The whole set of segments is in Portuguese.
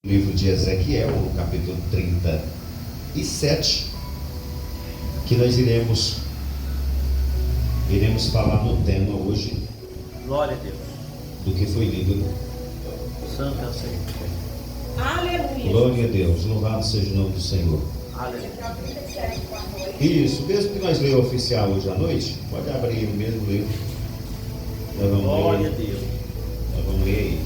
Livro de Ezequiel, no capítulo 37, que nós iremos falar no tema hoje. Glória a Deus. Do que foi lido. Santo é o Senhor. Aleluia. Glória a Deus, louvado seja o nome do Senhor. Aleluia. Isso, mesmo que nós leia oficial hoje à noite, pode abrir o mesmo livro. Nós vamos Glória a ler, Deus. nós vamos ler aí.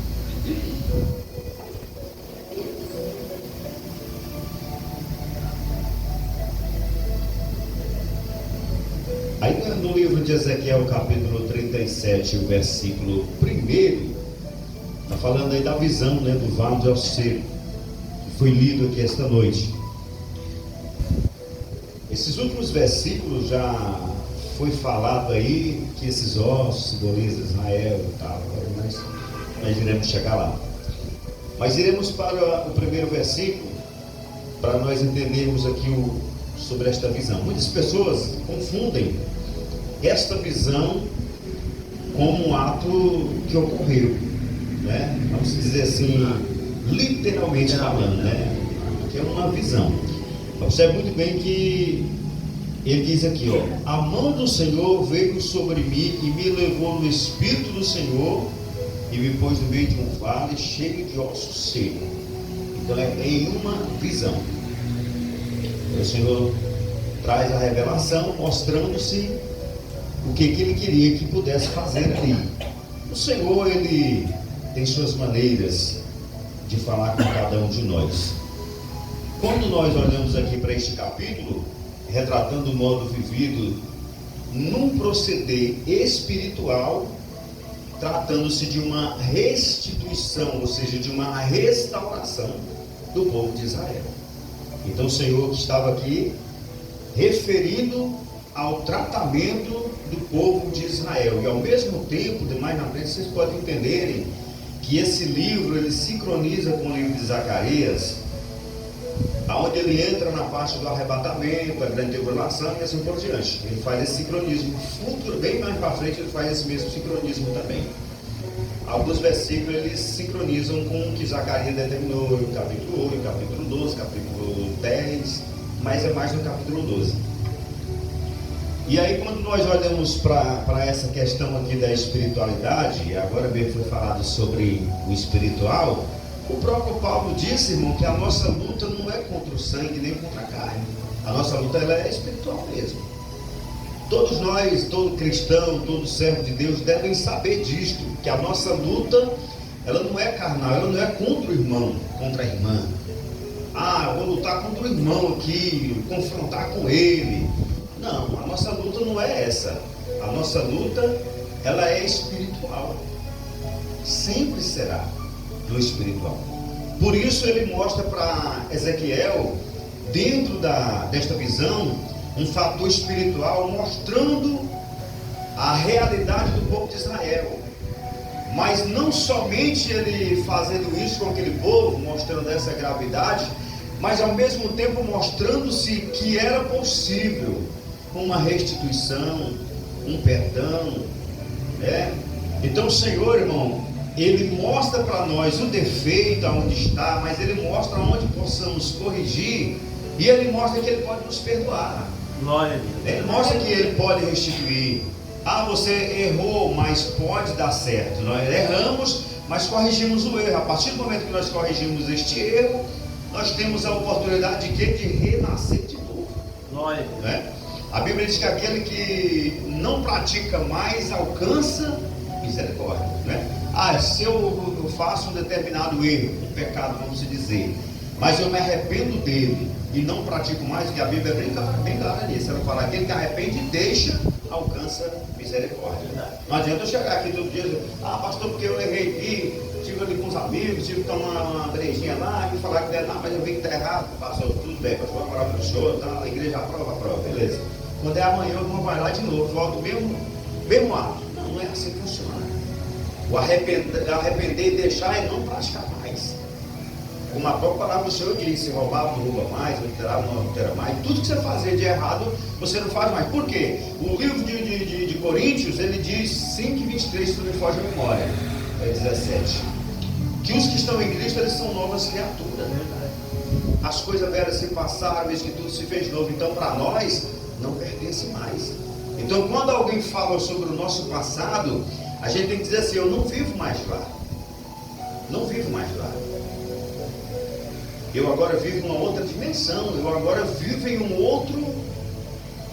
Ainda no livro de Ezequiel, capítulo 37, o versículo 1, está falando aí da visão, do vale de ossos secos, que foi lido aqui esta noite. Esses últimos versículos já foi falado aí que esses ossos simbolizam Israel e tal, mas nós iremos chegar lá. Mas iremos para o primeiro versículo, para nós entendermos aqui sobre esta visão. Muitas pessoas confundem esta visão como um ato que ocorreu, vamos dizer assim, literalmente falando, que é uma visão. Observe muito bem que ele diz aqui, a mão do Senhor veio sobre mim e me levou no Espírito do Senhor e me pôs no meio de um vale cheio de ossos secos. Então é em uma visão. O Senhor traz a revelação mostrando-se o que ele queria que pudesse fazer ali. O Senhor, ele tem suas maneiras de falar com cada um de nós. Quando nós olhamos aqui para este capítulo, retratando o modo vivido num proceder espiritual, tratando-se de uma restituição, ou seja, de uma restauração do povo de Israel. Então o Senhor que estava aqui referindo ao tratamento do povo de Israel, e ao mesmo tempo, mais na frente vocês podem entenderem que esse livro ele sincroniza com o livro de Zacarias, onde ele entra na parte do arrebatamento, a grande tribulação e assim por diante. Ele faz esse sincronismo. Futuro, bem mais para frente, ele faz esse mesmo sincronismo também. Alguns versículos eles sincronizam com o que Zacarias determinou no capítulo 8, capítulo 12, capítulo 10, mas é mais no capítulo 12. E aí, quando nós olhamos para essa questão aqui da espiritualidade, agora mesmo foi falado sobre o espiritual, o próprio Paulo disse, irmão, que a nossa luta não é contra o sangue nem contra a carne. A nossa luta ela é espiritual mesmo. Todos nós, todo cristão, todo servo de Deus devem saber disto, que a nossa luta ela não é carnal, ela não é contra o irmão, contra a irmã. Vou lutar contra o irmão aqui, confrontar com ele. Não, a nossa luta não é essa. A nossa luta ela é espiritual. Sempre será do espiritual. Por isso ele mostra para Ezequiel, dentro desta visão, um fator espiritual mostrando a realidade do povo de Israel. Mas não somente ele fazendo isso com aquele povo, mostrando essa gravidade, mas ao mesmo tempo mostrando-se que era possível uma restituição, um perdão, Então o Senhor, irmão, ele mostra para nós o defeito aonde está, mas ele mostra onde possamos corrigir, e ele mostra que ele pode nos perdoar. Glória a Deus. Ele mostra que ele pode restituir. Você errou, mas pode dar certo. Nós erramos, mas corrigimos o erro. A partir do momento que nós corrigimos este erro, nós temos a oportunidade de renascer de novo. Glória a Deus. A Bíblia diz que aquele que não pratica mais alcança misericórdia. Se eu faço um determinado erro, um pecado, vamos dizer, mas eu me arrependo dele e não pratico mais, que a Bíblia é bem clara nisso. Ela fala: aquele que arrepende e deixa, alcança misericórdia. Não adianta eu chegar aqui todo dia e dizer: pastor, porque eu errei aqui, tive ali com os amigos, tive que tomar uma brejinha lá, e falar que mas eu vi que está errado. Pastor, tudo bem, pastor, vai orar para o senhor, a igreja aprova, beleza. Quando é amanhã, eu vou vai lá de novo, volta o mesmo ato. Não é assim que funciona. O arrepender e deixar é não praticar mais. Como a própria palavra do Senhor diz: se roubar, não rouba mais, adulterar, não adultera mais. Tudo que você fazer de errado, você não faz mais. Por quê? O livro de Coríntios, ele diz 5:23, se não me foge a memória, 17. que os que estão em Cristo, eles são novas criaturas. As coisas velhas se passaram, eis que tudo se fez novo. Então, para nós, não pertence mais. Então, quando alguém fala sobre o nosso passado, a gente tem que dizer assim: eu não vivo mais lá. Não vivo mais lá. Eu agora vivo uma outra dimensão. Eu agora vivo em um outro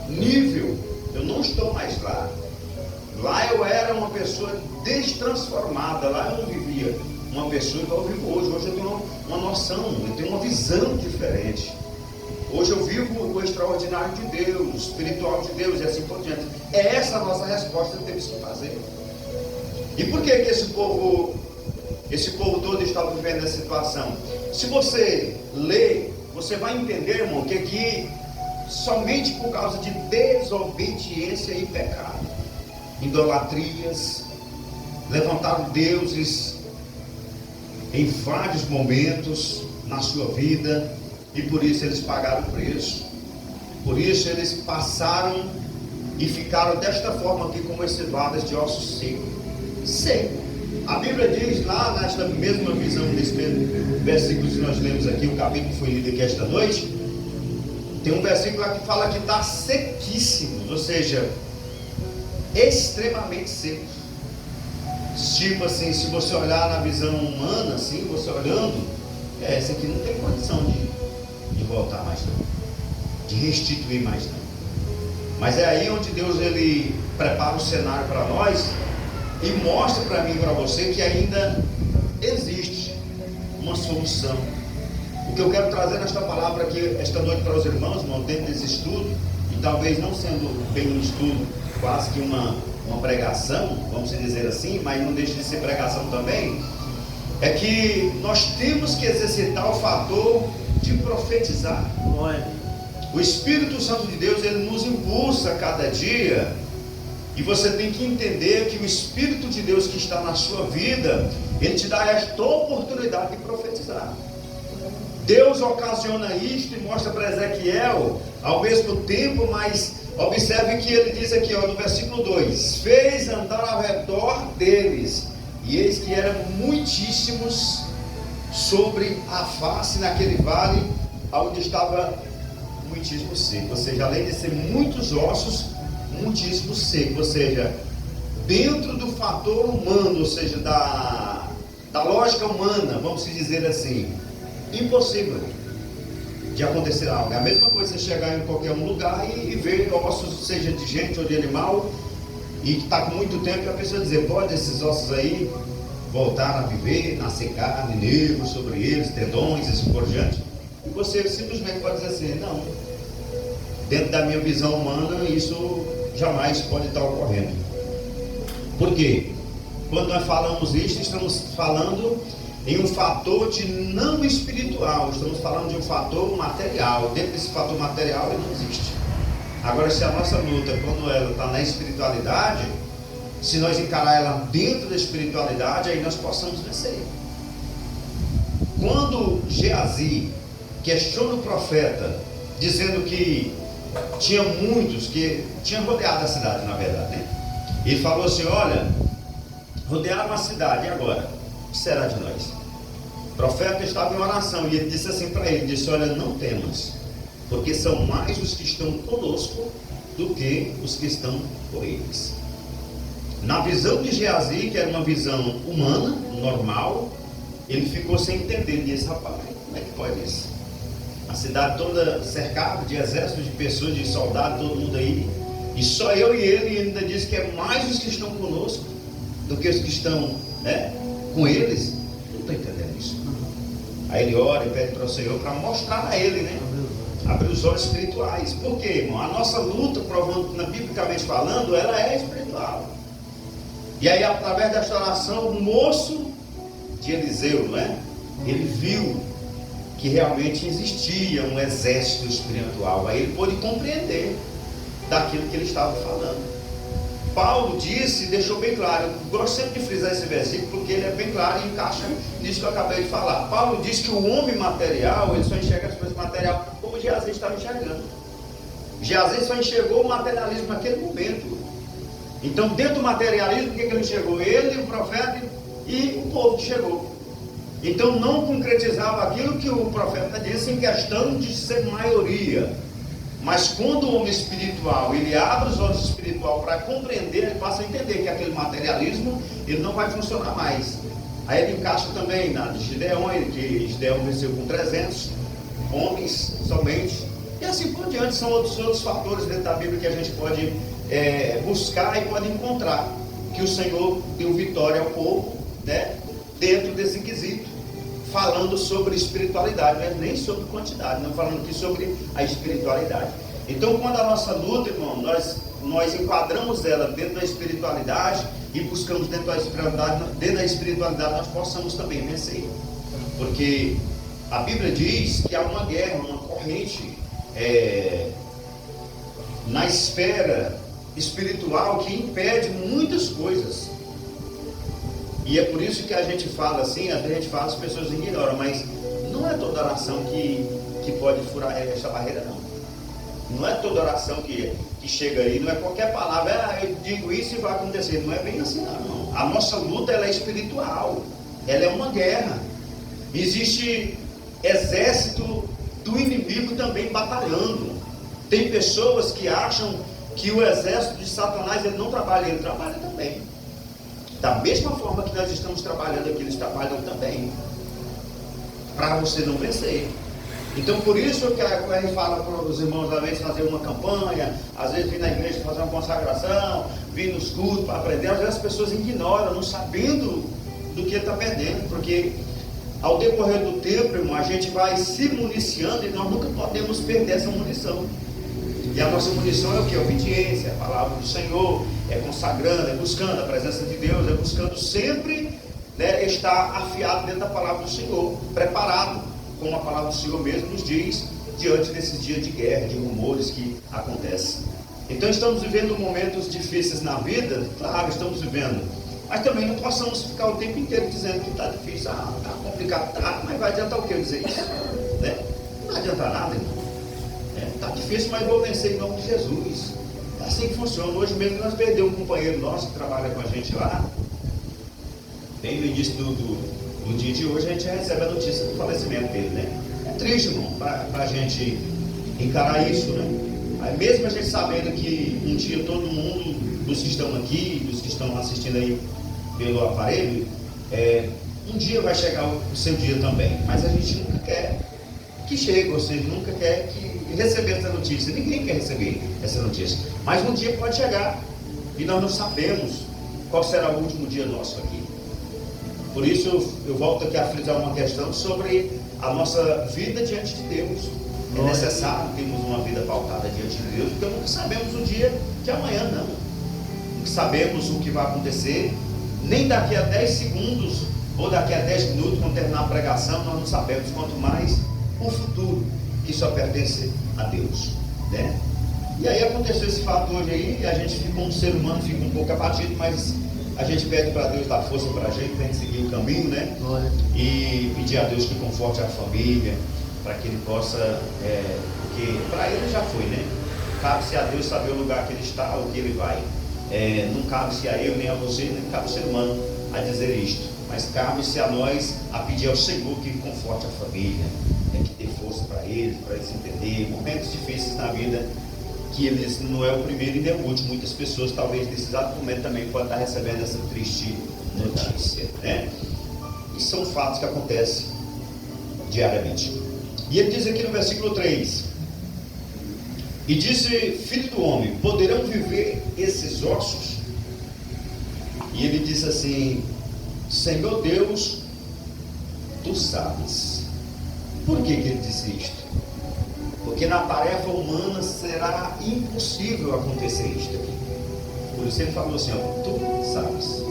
nível. Eu não estou mais lá. Lá eu era uma pessoa destransformada. Lá eu não vivia uma pessoa igual eu vivo hoje. Hoje eu tenho uma noção, eu tenho uma visão diferente. Hoje eu vivo o extraordinário de Deus, o espiritual de Deus e assim por diante. É essa a nossa resposta que temos que fazer. E por que esse povo todo está vivendo essa situação? Se você ler, você vai entender, irmão, que aqui somente por causa de desobediência e pecado, idolatrias, levantaram deuses em vários momentos na sua vida, e por isso eles pagaram o preço. Por isso eles passaram e ficaram desta forma aqui, como esses vadas de ossos secos. A Bíblia diz lá, nesta mesma visão, nesse mesmo versículo que nós lemos aqui, o capítulo que foi lido aqui esta noite, tem um versículo lá que fala que está sequíssimo, ou seja, extremamente seco. Tipo assim, se você olhar na visão humana, assim, você olhando, esse aqui não tem condição de voltar mais não, de restituir mais não. Mas é aí onde Deus ele prepara o cenário para nós e mostra para mim e para você que ainda existe uma solução. O que eu quero trazer nesta palavra aqui esta noite para os irmãos, dentro desse estudo, e talvez não sendo bem um estudo, quase que uma pregação, vamos dizer assim, mas não deixa de ser pregação também, é que nós temos que exercitar o fator de profetizar. O Espírito Santo de Deus, ele nos impulsa a cada dia, e você tem que entender que o Espírito de Deus que está na sua vida, ele te dá esta oportunidade de profetizar. Deus ocasiona isto e mostra para Ezequiel ao mesmo tempo, mas observe que ele diz aqui, no versículo 2: fez andar ao redor deles, e eis que eram muitíssimos sobre a face naquele vale, onde estava muitíssimo seco. Ou seja, além de ser muitos ossos, muitíssimo seco. Ou seja, dentro do fator humano, ou seja, da lógica humana, vamos dizer assim, impossível de acontecer algo. É a mesma coisa você chegar em qualquer um lugar e ver ossos, seja de gente ou de animal, e que está com muito tempo, e a pessoa dizer: pode esses ossos aí voltar a viver, nascer carne, nervos sobre eles, tendões e assim por diante. E você simplesmente pode dizer assim: não, dentro da minha visão humana isso jamais pode estar ocorrendo. Por quê? Quando nós falamos isso, estamos falando em um fator de não espiritual, estamos falando de um fator material. Dentro desse fator material ele não existe. Agora, se a nossa luta, quando ela está na espiritualidade, se nós encarar ela dentro da espiritualidade, aí nós possamos vencer. Quando Geazi questiona o profeta, dizendo que tinha muitos que tinham rodeado a cidade, na verdade, né? Ele falou assim: olha, rodearam a cidade, e agora? O que será de nós? O profeta estava em oração, e ele disse assim para ele, disse: olha, não temas, porque são mais os que estão conosco do que os que estão com eles. Na visão de Geazi, que era uma visão humana, normal, ele ficou sem entender. Ele disse: rapaz, como é que pode isso? A cidade toda cercada de exércitos de pessoas, de soldados, todo mundo aí, e só eu e ele ainda disse que é mais os que estão conosco do que os que estão, com eles. Não estou entendendo isso. Aí ele ora e pede para o Senhor para mostrar a ele, abrir os olhos espirituais. Por quê, irmão? A nossa luta, biblicamente falando, ela é espiritual. E aí, através desta oração, o moço de Eliseu, ele viu que realmente existia um exército espiritual. Aí ele pôde compreender daquilo que ele estava falando. Paulo disse, deixou bem claro, eu gosto sempre de frisar esse versículo, porque ele é bem claro e encaixa nisso que eu acabei de falar. Paulo diz que o homem material, ele só enxerga as coisas materiais como Geazi estava enxergando. Geazi só enxergou o materialismo naquele momento. Então, dentro do materialismo, o que ele enxergou? Ele, o profeta e o povo que chegou. Então não concretizava aquilo que o profeta disse em questão de ser maioria. Mas quando o homem espiritual, ele abre os olhos espiritual para compreender, ele passa a entender que aquele materialismo, ele não vai funcionar mais. Aí ele encaixa também na de Gideão, que Gideão venceu com 300 homens somente. E assim por diante, são outros fatores dentro da Bíblia que a gente pode buscar e pode encontrar. Que o Senhor deu vitória ao povo, né, dentro desse quesito, falando sobre espiritualidade, mas nem sobre quantidade, não falando aqui sobre a espiritualidade. Então, quando a nossa luta, irmão, nós enquadramos ela dentro da espiritualidade e buscamos dentro da espiritualidade, nós possamos também vencer. Porque a Bíblia diz que há uma guerra, uma corrente na esfera espiritual que impede muitas coisas. E é por isso que a gente fala assim, às vezes a gente fala, as pessoas ignoram, mas não é toda oração que pode furar essa barreira, não. Não é toda oração que chega aí, não é qualquer palavra, eu digo isso e vai acontecer. Não é bem assim, não. A nossa luta, ela é espiritual, ela é uma guerra. Existe exército do inimigo também batalhando. Tem pessoas que acham que o exército de Satanás, ele não trabalha, ele trabalha também. Da mesma forma que nós estamos trabalhando aqui, eles trabalham também, para você não vencer. Então, por isso que a gente fala para os irmãos, às vezes, fazer uma campanha, às vezes vir na igreja fazer uma consagração, vir nos cultos para aprender. Às vezes as pessoas ignoram, não sabendo do que está perdendo, porque ao decorrer do tempo, irmão, a gente vai se municiando e nós nunca podemos perder essa munição. E a nossa munição é o que? A obediência, a palavra do Senhor, é consagrando, é buscando a presença de Deus, é buscando sempre, né, estar afiado dentro da palavra do Senhor, preparado, como a palavra do Senhor mesmo nos diz, diante desses dias de guerra, de rumores que acontecem. Então estamos vivendo momentos difíceis na vida, claro, estamos vivendo, mas também não possamos ficar o tempo inteiro dizendo que está difícil, está complicado, mas vai adiantar o que eu dizer isso? Né? Não vai adiantar nada, irmão. Está difícil, mas vou vencer em nome de Jesus. É assim que funciona. Hoje mesmo nós perdemos um companheiro nosso que trabalha com a gente lá. Bem no início do dia de hoje a gente recebe a notícia do falecimento dele, né? É triste, irmão, para a gente encarar isso, né? Aí mesmo a gente sabendo que um dia todo mundo, dos que estão aqui, dos que estão assistindo aí pelo aparelho, um dia vai chegar o seu dia também. Mas a gente nunca quer que chegue, ou seja, nunca quer que receber essa notícia. Ninguém quer receber essa notícia, mas um dia pode chegar e nós não sabemos qual será o último dia nosso aqui. Por isso eu volto aqui a frisar uma questão sobre a nossa vida diante de Deus. É necessário termos uma vida pautada diante de Deus, porque nunca sabemos o dia de amanhã, não. Nunca sabemos o que vai acontecer, nem daqui a 10 segundos ou daqui a 10 minutos, quando terminar a pregação, nós não sabemos, quanto mais o futuro, que só pertence a Deus, né? E aí aconteceu esse fato hoje aí, e a gente fica, um ser humano fica um pouco abatido, mas a gente pede para Deus dar força para a gente seguir o caminho, né? E pedir a Deus que conforte a família, para que ele possa, porque para ele já foi, né? Cabe-se a Deus saber o lugar que ele está, o que ele vai. Não cabe-se a eu, nem a você, nem cabe ao ser humano a dizer isto, mas cabe-se a nós a pedir ao Senhor que conforte a família, que dê força para eles entender momentos difíceis na vida, que eles não é o primeiro e nem o último. Muitas pessoas talvez nesse exato momento também podem estar recebendo essa triste notícia, né? E são fatos que acontecem diariamente. E ele diz aqui no versículo 3: e disse, filho do homem, poderão viver esses ossos? E ele diz assim: Senhor Deus, tu sabes. Por que ele disse isto? Porque na tarefa humana será impossível acontecer isto aqui. Por isso ele falou assim, tu sabes.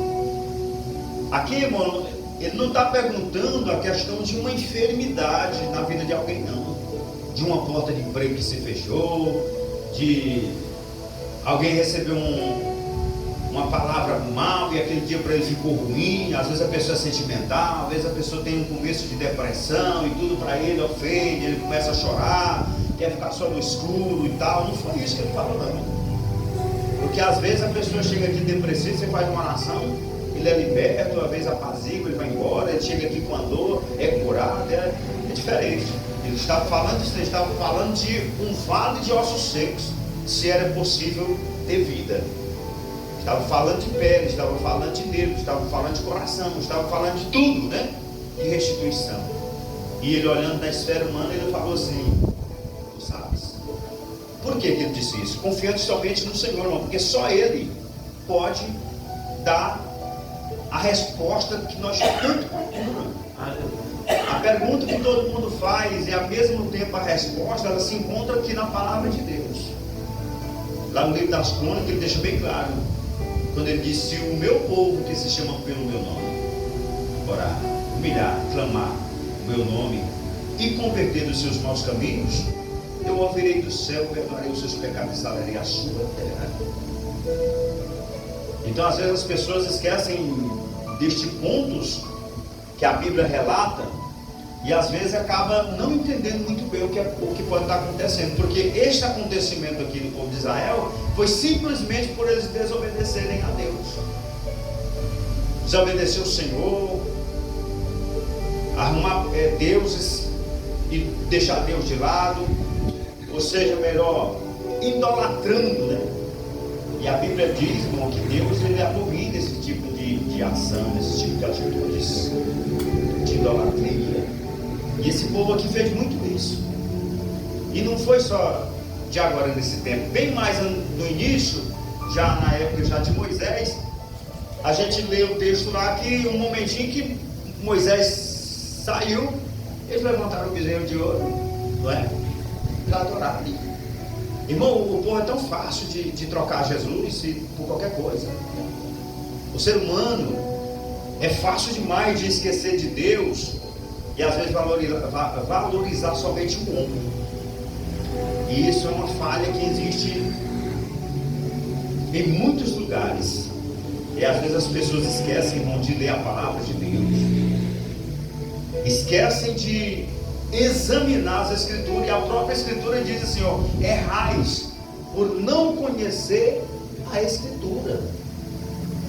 Aqui, irmão, ele não está perguntando a questão de uma enfermidade na vida de alguém, não. De uma porta de emprego que se fechou, de alguém recebeu uma palavra mal e aquele dia para ele ficou ruim. Às vezes a pessoa é sentimental, às vezes a pessoa tem um começo de depressão e tudo para ele ofende, ele começa a chorar, quer ficar só no escuro e tal. Não foi isso que ele falou, não. Porque às vezes a pessoa chega aqui depressiva, você faz uma oração, ele ele é liberto, às vezes apazigua, ele vai embora, ele chega aqui com a dor, é curado, é diferente. Ele estava falando de um vale de ossos secos, se era possível ter vida. Estava falando de pele, estava falando de dedo, estava falando de coração, estava falando de tudo, né? De restituição. E ele olhando na esfera humana, ele falou assim: tu sabes. Por que ele disse isso? Confiando somente no Senhor, irmão, porque só Ele pode dar a resposta que nós tanto procuramos. A pergunta que todo mundo faz e ao mesmo tempo a resposta, ela se encontra aqui na palavra de Deus. Lá no livro das Crônicas ele deixa bem claro, quando ele diz: se o meu povo que se chama pelo meu nome orar, humilhar, clamar o meu nome e converter dos seus maus caminhos, eu ouvirei do céu, perdoarei os seus pecados e sararei a sua terra. Então às vezes as pessoas esquecem destes pontos que a Bíblia relata e às vezes acaba não entendendo muito bem o que pode estar acontecendo, porque este acontecimento aqui no povo de Israel foi simplesmente por eles desobedecerem a Deus, desobedecer o Senhor, arrumar deuses e deixar Deus de lado, ou seja, melhor, idolatrando, né? E a Bíblia diz, irmão, que Deus ele abomina esse tipo de ação, esse tipo de atitudes de idolatria. E esse povo aqui fez muito isso. E não foi só de agora nesse tempo, bem mais no início, já na época já de Moisés, a gente lê o texto lá que um momentinho que Moisés saiu, eles levantaram o bezerro de ouro, não é? Para adorar ali. Irmão, o povo é tão fácil de trocar Jesus por qualquer coisa. O ser humano é fácil demais de esquecer de Deus e às vezes valorizar somente o homem. E isso é uma falha que existe em muitos lugares. E às vezes as pessoas esquecem, irmão, de ler a palavra de Deus. Esquecem de examinar as Escrituras, e a própria Escritura diz assim, ó: errais por não conhecer a Escritura,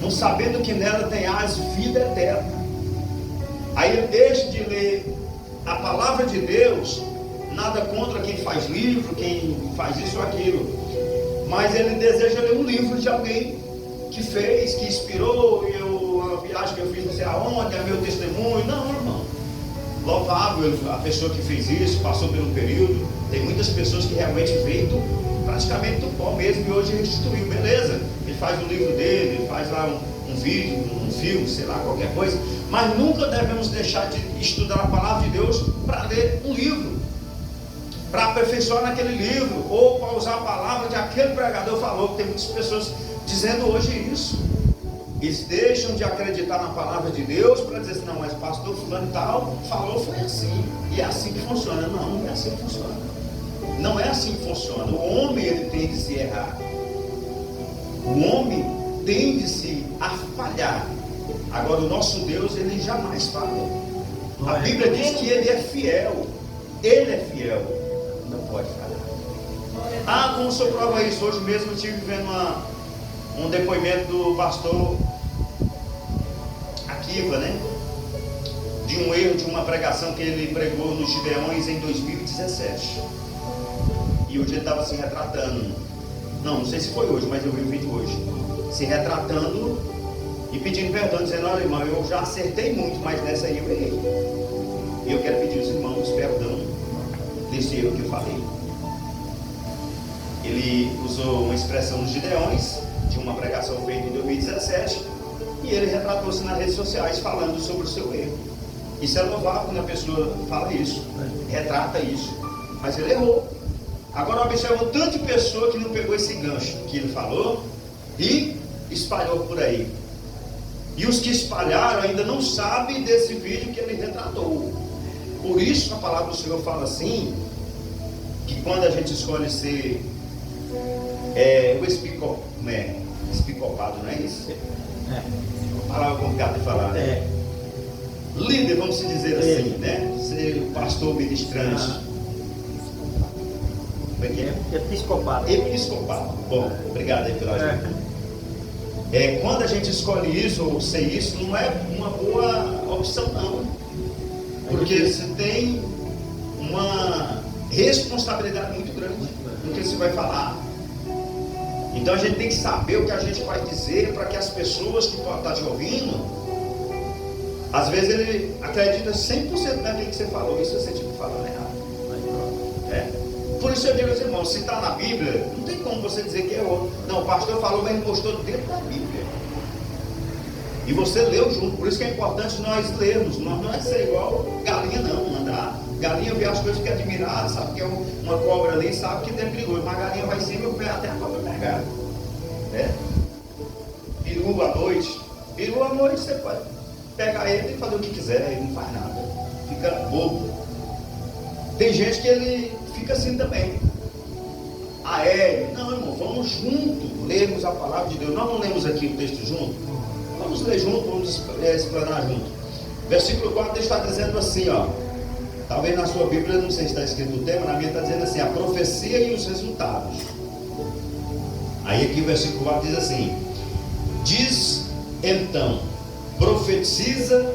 não sabendo que nela tem as vida eterna. Aí ele deixa de ler a palavra de Deus, nada contra quem faz livro, quem faz isso ou aquilo, mas ele deseja ler um livro de alguém que fez, que inspirou, a viagem que eu fiz não sei aonde, é meu testemunho. Não, irmão, louvável a pessoa que fez isso, passou pelo período. Tem muitas pessoas que realmente veio praticamente do pó mesmo e hoje restituiu, beleza, ele faz o livro dele, ele faz lá um vídeo, um filme, sei lá, qualquer coisa, mas nunca devemos deixar de estudar a palavra de Deus para ler um livro, para aperfeiçoar naquele livro, ou para usar a palavra que aquele pregador falou, que tem muitas pessoas dizendo hoje isso. Eles deixam de acreditar na palavra de Deus para dizer assim: não, mas pastor fulano e tal falou, foi assim, e é assim que funciona. Não, não é assim que funciona. Não é assim que funciona. O homem, ele tende-se a errar. O homem tende-se a falhar. Agora o nosso Deus, ele jamais falha. A Bíblia diz que ele é fiel. Ele é fiel, não pode falhar. Ah, como o senhor prova isso? Hoje mesmo eu estive vendo um depoimento do pastor Akiva, né? De um erro de uma pregação que ele pregou nos Gideões em 2017. E hoje ele estava se retratando. Não sei se foi hoje, mas eu vi o vídeo hoje. Se retratando e pedindo perdão, dizendo: olha, irmão, eu já acertei muito, mas nessa aí eu errei. E eu quero pedir aos irmãos perdão desse erro que eu falei. Ele usou uma expressão nos Gideões, de uma pregação feita em 2017, e ele retratou-se nas redes sociais falando sobre o seu erro. Isso é louvável quando a pessoa fala isso, retrata isso, mas ele errou. Agora observa o tanto de pessoa que não pegou esse gancho que ele falou e espalhou por aí. E os que espalharam ainda não sabem desse vídeo que ele retratou. Por isso a palavra do Senhor fala assim, que quando a gente escolhe ser o espicopado, não é isso? Uma palavra complicada de falar, né? Líder, vamos dizer assim, né? Ser o pastor ministrante. Como é que é? Episcopado. Episcopado. Bom, obrigado aí pela ajuda. Quando a gente escolhe isso ou ser isso, não é uma boa opção não, porque você tem uma responsabilidade muito grande no que você vai falar. Então a gente tem que saber o que a gente vai dizer, para que as pessoas que podem estar te ouvindo, às vezes ele acredita 100% naquilo que você falou, e se você estiver falando errado. Por isso eu digo aos irmãos, se está na Bíblia, não tem como você dizer que errou. Não, o pastor falou, mas ele postou dentro da Bíblia. E você leu junto, por isso que é importante nós lermos. Nós não é ser igual galinha não, andar. Galinha vê as coisas que é admirada, sabe que é uma cobra ali, sabe que tem perigoso, mas a galinha vai sempre e pé até a cobra pegar. Peru à noite. Peru à noite você pode pegar ele e fazer o que quiser, ele não faz nada. Fica bobo. Tem gente que ele fica assim também. Não, irmão, vamos junto lermos a palavra de Deus. Nós não lemos aqui o texto junto? Vamos ler junto, vamos explanar junto. Versículo 4 está dizendo assim, ó. Talvez na sua Bíblia, não sei se está escrito o tema, na minha está dizendo assim, a profecia e os resultados. Aí aqui o versículo 4 diz assim: diz então, profetiza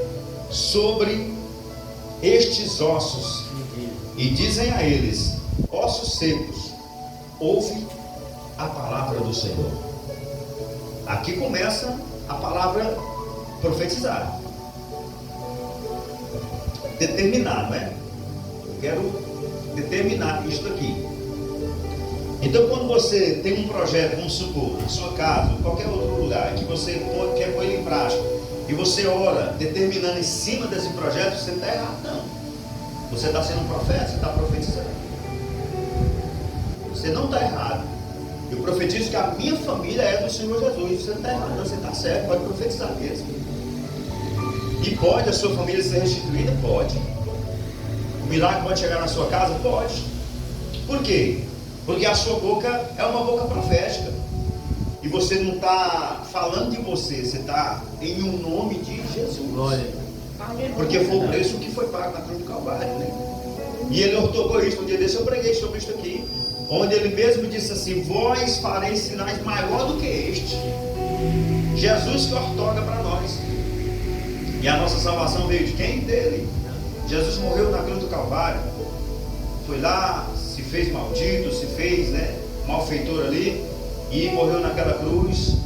sobre estes ossos, e dizem a eles, ossos secos, ouve a palavra do Senhor. Aqui começa a palavra profetizar, determinar, não é? Eu quero determinar isto aqui. Então, quando você tem um projeto, vamos supor, na sua casa, em qualquer outro lugar, que você quer pôr ele em prática, e você ora determinando em cima desse projeto, você está errado, não. Você está sendo um profeta, você está profetizando. Você não está errado. Eu profetizo que a minha família é do Senhor Jesus. Você não está errado, não, você está certo, pode profetizar mesmo. E pode a sua família ser restituída? Pode. O milagre pode chegar na sua casa? Pode. Por quê? Porque a sua boca é uma boca profética. E você não está falando de você, você está em um nome de Jesus. Glória. Porque foi o preço que foi pago na cruz do Calvário, né? E ele ortogou isso. Um dia desse eu preguei sobre isso aqui, onde ele mesmo disse assim: vós fareis sinais maior do que este. Jesus que ortoga para nós. E a nossa salvação veio de quem? Dele. Jesus morreu na cruz do Calvário. Foi lá, se fez maldito, se fez, malfeitor ali, e morreu naquela cruz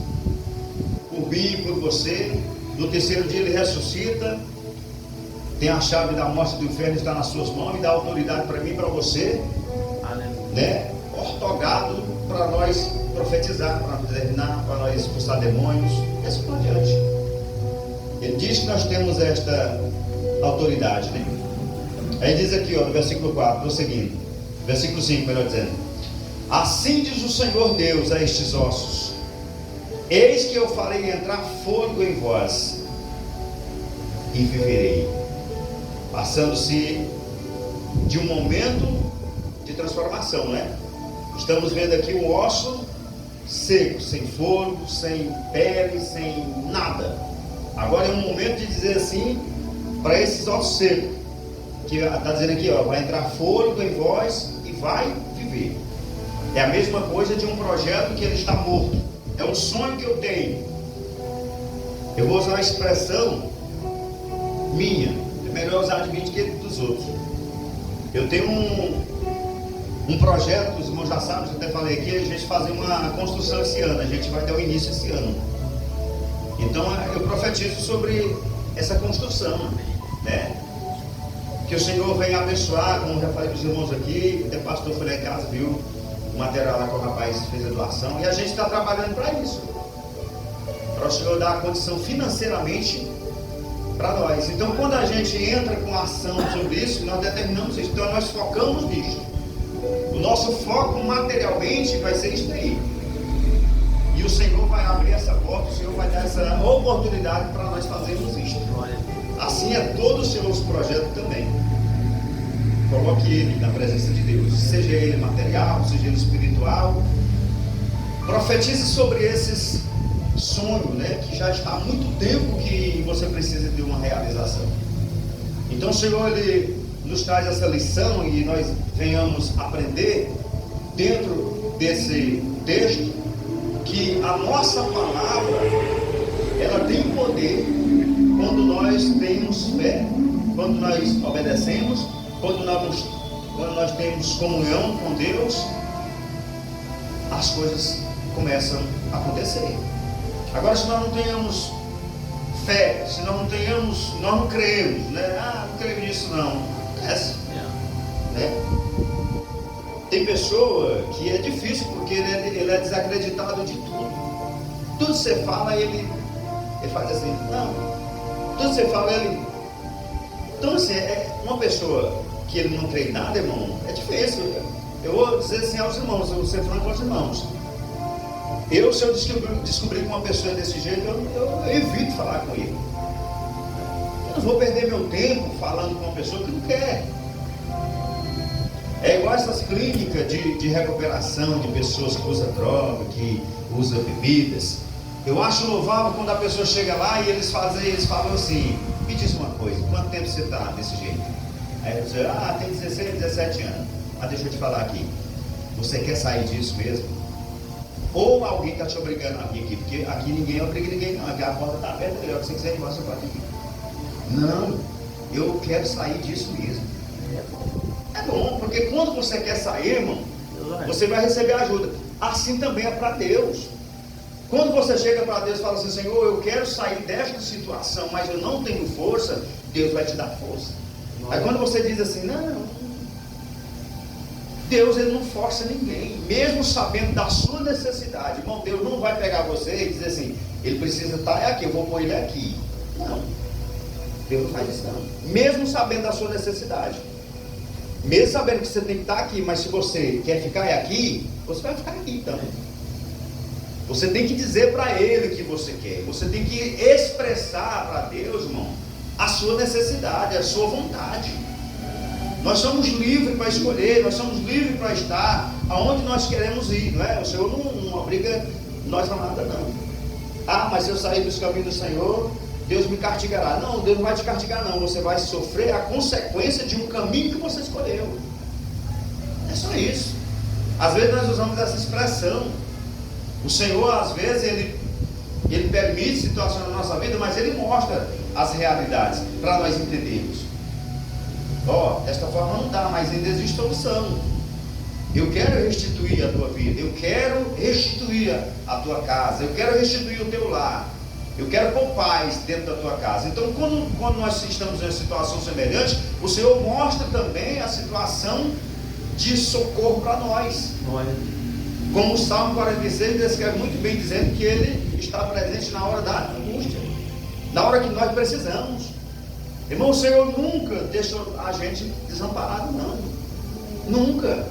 por mim e por você. No terceiro dia ele ressuscita, tem a chave da morte do inferno, está nas suas mãos, e dá autoridade para mim e para você, ortogado para nós profetizar, para determinar, para nós expulsar demônios, e assim por diante. Ele diz que nós temos esta autoridade, né? Aí diz aqui, no versículo 4, prosseguindo, versículo 5, melhor dizendo: assim diz o Senhor Deus a estes ossos: eis que eu farei entrar fôlego em vós, e viverei. Passando-se de um momento de transformação, Estamos vendo aqui um osso seco, sem fôlego, sem pele, sem nada. Agora é um momento de dizer assim, para esses ossos secos, que está dizendo aqui, vai entrar fôlego em vós e vai viver. É a mesma coisa de um projeto que ele está morto. É um sonho que eu tenho. Eu vou usar a expressão minha. É melhor usar de mim do que dos outros. Eu tenho um projeto, os irmãos já sabem, eu até falei aqui, a gente fazer uma construção esse ano. A gente vai dar o início esse ano. Então eu profetizo sobre essa construção, que o Senhor venha abençoar, como já falei para os irmãos aqui, até o pastor foi lá em casa, viu o material lá que o rapaz fez a doação, e a gente está trabalhando para isso, para o Senhor dar a condição financeiramente para nós. Então, quando a gente entra com ação sobre isso, nós determinamos isso, então nós focamos nisso. O nosso foco materialmente vai ser isso aí, e o Senhor vai abrir essa porta, o Senhor vai dar essa oportunidade para nós fazermos isso. Assim é todos os seus projetos também. Coloque ele na presença de Deus, seja ele material, seja ele espiritual. Profetize sobre esses sonhos, que já está há muito tempo que você precisa de uma realização. Então o Senhor, ele nos traz essa lição, e nós venhamos aprender dentro desse texto que a nossa palavra, ela tem poder quando nós temos fé, quando nós obedecemos, quando nós temos comunhão com Deus, as coisas começam a acontecer. Agora, se nós não tenhamos fé, se nós não cremos, né? Não creio nisso não, acontece, né? Tem pessoa que é difícil porque ele é desacreditado de tudo. Tudo que você fala, ele faz assim, não. Tudo que você fala, ele... Então assim, uma pessoa que ele não crê em nada, irmão, é difícil. Eu vou dizer assim aos irmãos, eu vou ser franco aos irmãos. Se eu descobrir que uma pessoa é desse jeito, eu evito falar com ele. Eu não vou perder meu tempo falando com uma pessoa que não quer. É igual essas clínicas de recuperação de pessoas que usam droga, que usam bebidas. Eu acho louvável quando a pessoa chega lá e eles falam assim: me diz uma coisa, quanto tempo você está desse jeito? Aí eu diz, tem 16, 17 anos. Deixa eu te falar aqui, você quer sair disso mesmo? Ou alguém está te obrigando a vir aqui? Porque aqui ninguém obriga ninguém não, aqui a porta está aberta, se você quiser ir embora, você pode ir. Não, eu quero sair disso mesmo. É bom, porque quando você quer sair, irmão, você vai receber ajuda. Assim também é para Deus. Quando você chega para Deus e fala assim: Senhor, eu quero sair desta situação, mas eu não tenho força, Deus vai te dar força. Aí quando você diz assim: não, Deus, ele não força ninguém, mesmo sabendo da sua necessidade. Irmão, Deus não vai pegar você e dizer assim: ele precisa estar aqui, eu vou pôr ele aqui. Não, Deus não faz isso não. Mesmo sabendo da sua necessidade, mesmo sabendo que você tem que estar aqui, mas se você quer ficar aqui, você vai ficar aqui também. Você tem que dizer para Ele o que você quer. Você tem que expressar para Deus, irmão, a sua necessidade, a sua vontade. Nós somos livres para escolher, nós somos livres para estar aonde nós queremos ir, não é? O Senhor não obriga nós a nada, não. Mas se eu sair dos caminhos do Senhor, Deus me castigará. Não, Deus não vai te castigar não. Você vai sofrer a consequência de um caminho que você escolheu. É só isso. Às vezes nós usamos essa expressão. O Senhor, às vezes, Ele permite situações na nossa vida, mas Ele mostra as realidades para nós entendermos. Desta forma não dá, mas ainda existe solução. Eu quero restituir a tua vida, eu quero restituir a tua casa, eu quero restituir o teu lar, eu quero pôr paz dentro da tua casa. Então, quando nós estamos em uma situação semelhante, o Senhor mostra também a situação de socorro para nós. Como o Salmo 46 descreve muito bem, dizendo que Ele está presente na hora da angústia, na hora que nós precisamos. Irmão, o Senhor nunca deixou a gente desamparado, não. Nunca.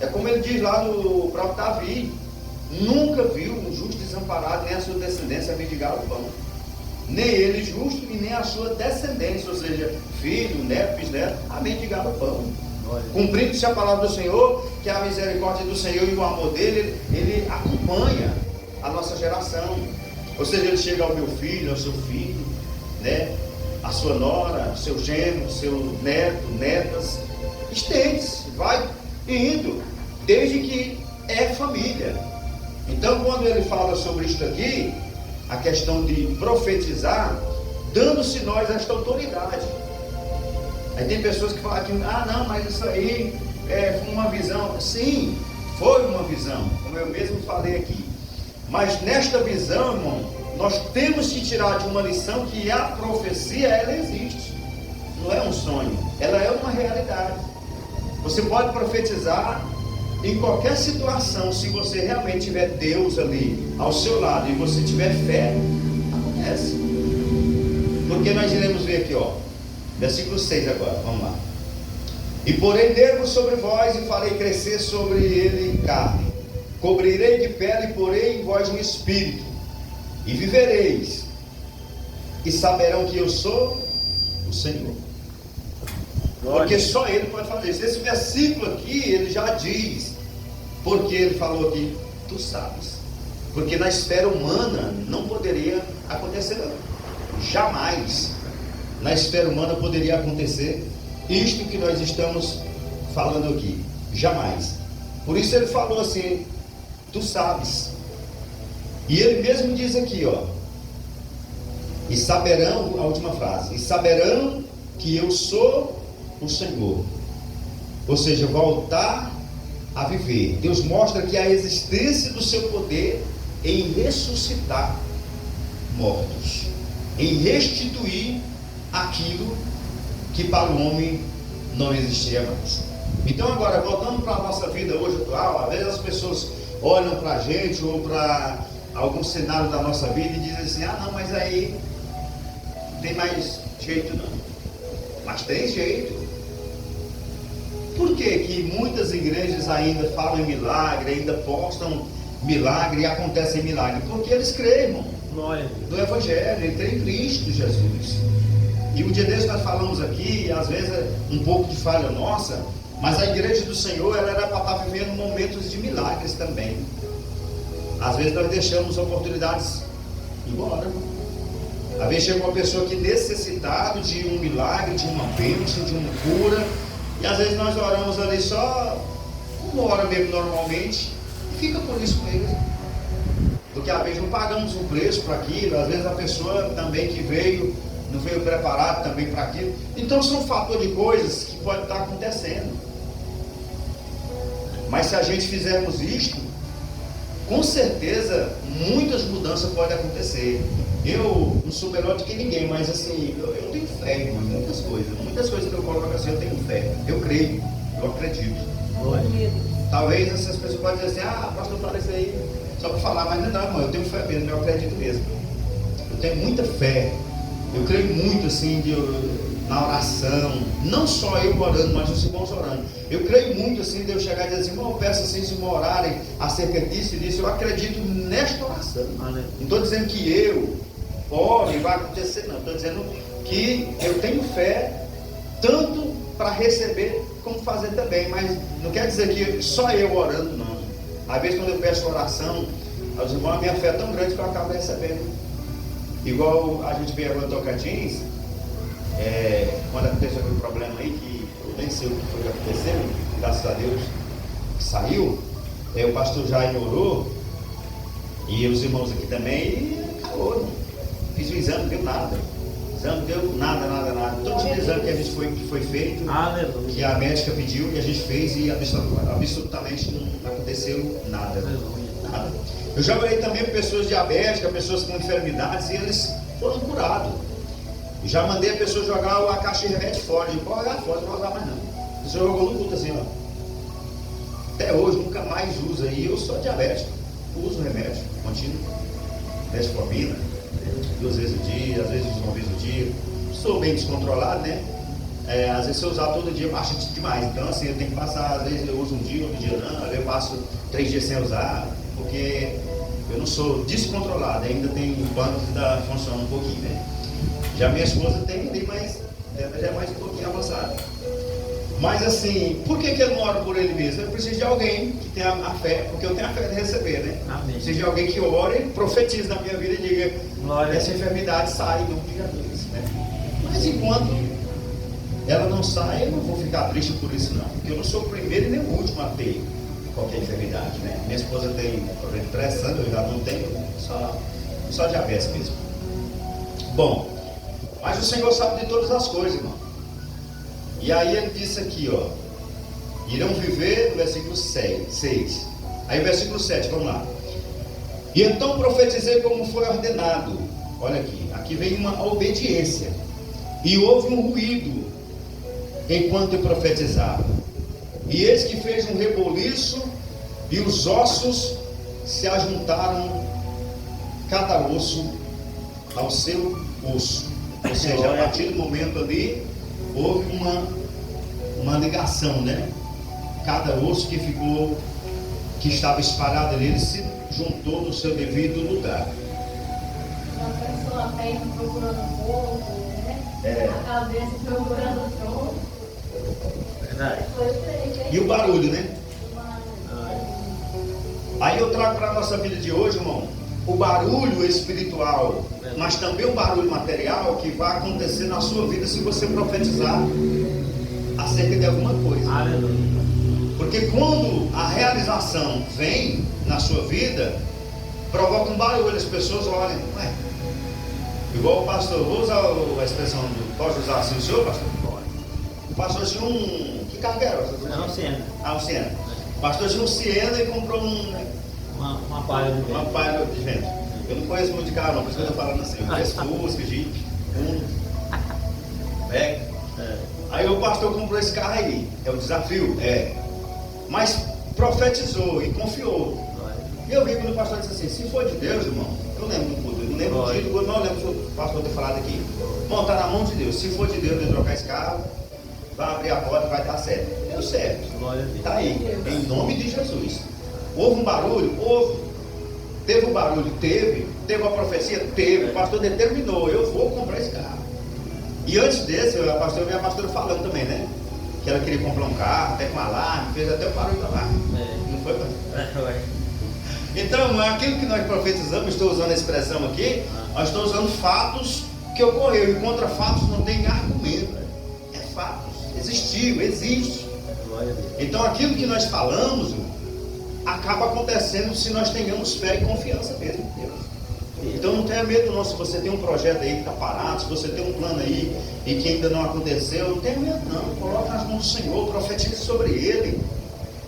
É como Ele diz lá no próprio Davi: nunca viu um justo desamparado, nem a sua descendência mendigar o pão. Nem ele justo e nem a sua descendência, ou seja, filho, neto, bisneto, a mendigar o pão. Cumprindo-se a palavra do Senhor, que a misericórdia do Senhor e o amor dele, ele acompanha a nossa geração. Ou seja, ele chega ao meu filho, ao seu filho, né? A sua nora, seu genro, seu neto, netas, estende-se, vai indo, desde que é família. Então, quando ele fala sobre isso aqui, a questão de profetizar, dando-se nós esta autoridade. Aí tem pessoas que falam que, não, mas isso aí foi uma visão. Sim, foi uma visão, como eu mesmo falei aqui. Mas nesta visão, irmão, nós temos que tirar de uma lição que a profecia, ela existe. Não é um sonho, ela é uma realidade. Você pode profetizar em qualquer situação, se você realmente tiver Deus ali ao seu lado e você tiver fé, acontece. Porque nós iremos ver aqui, versículo 6 agora, vamos lá. E porei nervos sobre vós e farei crescer sobre ele carne. Cobrirei de pele e porei em vós um espírito. E vivereis. E saberão que eu sou o Senhor. Porque só Ele pode fazer isso. Esse versículo aqui, ele já diz. Porque ele falou aqui, tu sabes. Porque na esfera humana não poderia acontecer, não. Jamais na esfera humana poderia acontecer isto que nós estamos falando aqui. Jamais. Por isso ele falou assim, tu sabes. E ele mesmo diz aqui, ó, e saberão, a última frase, e saberão que eu sou o Senhor. Ou seja, voltar a viver. Deus mostra que a existência do seu poder em ressuscitar mortos, em restituir aquilo que para o homem não existia mais. Então agora, voltando para a nossa vida hoje atual, às vezes as pessoas olham para a gente ou para algum cenário da nossa vida e dizem assim: ah não, mas aí não tem mais jeito não. Mas tem jeito. Por que muitas igrejas ainda falam em milagre, ainda postam milagre e acontecem milagre? Porque eles creem, irmão, no Evangelho, ele crê em Cristo Jesus. E um dia desses nós falamos aqui, às vezes é um pouco de falha nossa, mas a igreja do Senhor, ela era para estar vivendo momentos de milagres também. Às vezes nós deixamos oportunidades embora. Às vezes chega uma pessoa que necessitado de um milagre, de uma bênção, de uma cura, e às vezes nós oramos ali só uma hora mesmo normalmente, e fica por isso mesmo. Porque às vezes não pagamos um preço para aquilo, às vezes a pessoa também que veio, não veio preparado também para aquilo. Então são fatores de coisas que podem estar acontecendo. Mas se a gente fizermos isto, com certeza muitas mudanças podem acontecer. Eu não sou melhor do que ninguém, mas assim, eu tenho fé em muitas coisas que eu coloco assim, eu tenho fé, eu creio, eu acredito. Talvez essas pessoas podem dizer assim: ah, pastor, fala isso aí só para falar, mas não, irmão, eu tenho fé mesmo, eu acredito mesmo. Eu tenho muita fé, eu creio muito assim na oração, não só eu orando, mas os irmãos orando. Eu creio muito assim de eu chegar e dizer assim: irmão, eu peço assim, se irmão orarem acerca disso e disso, eu acredito nesta oração. Não estou dizendo que eu oro e vai acontecer, não. Estou dizendo que eu tenho fé tanto para receber como fazer também, mas não quer dizer que só eu orando, não. Às vezes quando eu peço oração aos irmãos, a minha fé é tão grande que eu acabo recebendo. Igual a gente veio agora em Tocantins, quando aconteceu aquele problema aí, que eu nem sei o que foi que aconteceu, graças a Deus que saiu, o pastor Jair orou, e os irmãos aqui também, e acabou, não. Fiz o exame, não deu nada. O exame deu nada. Todos os exames que foi feito, aleluia, que a médica pediu, que a gente fez, e absolutamente não aconteceu nada. Nada. Eu já orei também para pessoas diabéticas, pessoas com enfermidades, e eles foram curados. Já mandei a pessoa jogar a caixa de remédio fora. De pode jogar fora, não vai usar mais não. A pessoa jogou no culto assim, ó. Até hoje nunca mais usa. E eu sou diabético, uso remédio contínuo, metformina, 2 vezes o dia, às vezes uma vez o dia. Sou bem descontrolado, né? Às vezes se eu usar todo dia baixa demais. Então assim, eu tenho que passar, às vezes eu uso um dia, outro dia não, às vezes eu passo 3 dias sem usar, porque eu não sou descontrolado, ainda tem um banco que funciona um pouquinho, né? Já minha esposa tem, mas já é mais um pouquinho avançada. Mas assim, por que eu não oro por ele mesmo? Eu preciso de alguém que tenha a fé, porque eu tenho a fé de receber, né? Amém. Preciso de alguém que ore, profetize na minha vida e diga: glória, essa enfermidade sai em nome de Jesus, né? Mas enquanto ela não sai, eu não vou ficar triste por isso não, porque eu não sou o primeiro e nem o último a ter qualquer enfermidade, né? Minha esposa tem problema de pressão, eu já não tenho, só diabetes mesmo. Bom, mas o Senhor sabe de todas as coisas, irmão. E aí ele disse aqui, ó, irão viver, no versículo 6. Aí o versículo 7, vamos lá. E então profetizei como foi ordenado. Olha aqui vem uma obediência. E houve um ruído enquanto eu profetizava. E eis que fez um reboliço, e os ossos se ajuntaram, cada osso ao seu osso. Ou seja, a partir do momento ali, houve uma ligação, né? Cada osso que estava espalhado ali, ele se juntou no seu devido lugar. Uma pessoa pega procurando o corpo, né? A cabeça procurando o tronco. Verdade. E o barulho, né? Aí eu trago para a nossa vida de hoje, irmão, o barulho espiritual, mas também o barulho material que vai acontecer na sua vida se você profetizar acerca de alguma coisa. Aleluia. Porque quando a realização vem na sua vida, provoca um barulho, as pessoas olham, ué, igual o pastor, vou usar a expressão, pode usar assim o senhor, pastor? Pode. O pastor tinha que carro era? Um Siena. Um Siena. O pastor tinha um Siena e comprou uma palha de vento. Uma palha de vento. Eu não conheço muito de carro não, por isso que eu estou falando assim, eu conheço Fusca, Jeep, Mac. Aí o pastor comprou esse carro aí, é o desafio, mas profetizou e confiou. E eu vi quando o pastor disse assim, se for de Deus, irmão, eu lembro do culto, eu não lembro do dia do culto, não lembro do pastor ter falado aqui. Bom, está na mão de Deus, se for de Deus, ele trocar esse carro, vai abrir a porta e vai dar certo. Deu certo. Está aí, em nome de Jesus. Houve um barulho? Houve. Teve um barulho? Teve. Teve uma profecia? Teve. O pastor determinou, eu vou comprar esse carro. E antes desse, a pastora falando também, né? Que ela queria comprar um carro, até com alarme, fez até o barulho do alarme. Não foi, pastor? Então, aquilo que nós profetizamos, estou usando a expressão aqui, nós estamos usando fatos que ocorreram. E contra fatos não tem argumento. É fatos. Existiu, existe. Então, aquilo que nós falamos acaba acontecendo se nós tenhamos fé e confiança mesmo em Deus. Então não tenha medo não, se você tem um projeto aí que está parado, se você tem um plano aí e que ainda não aconteceu, não tenha medo não, coloca nas mãos do Senhor, profetiza sobre ele,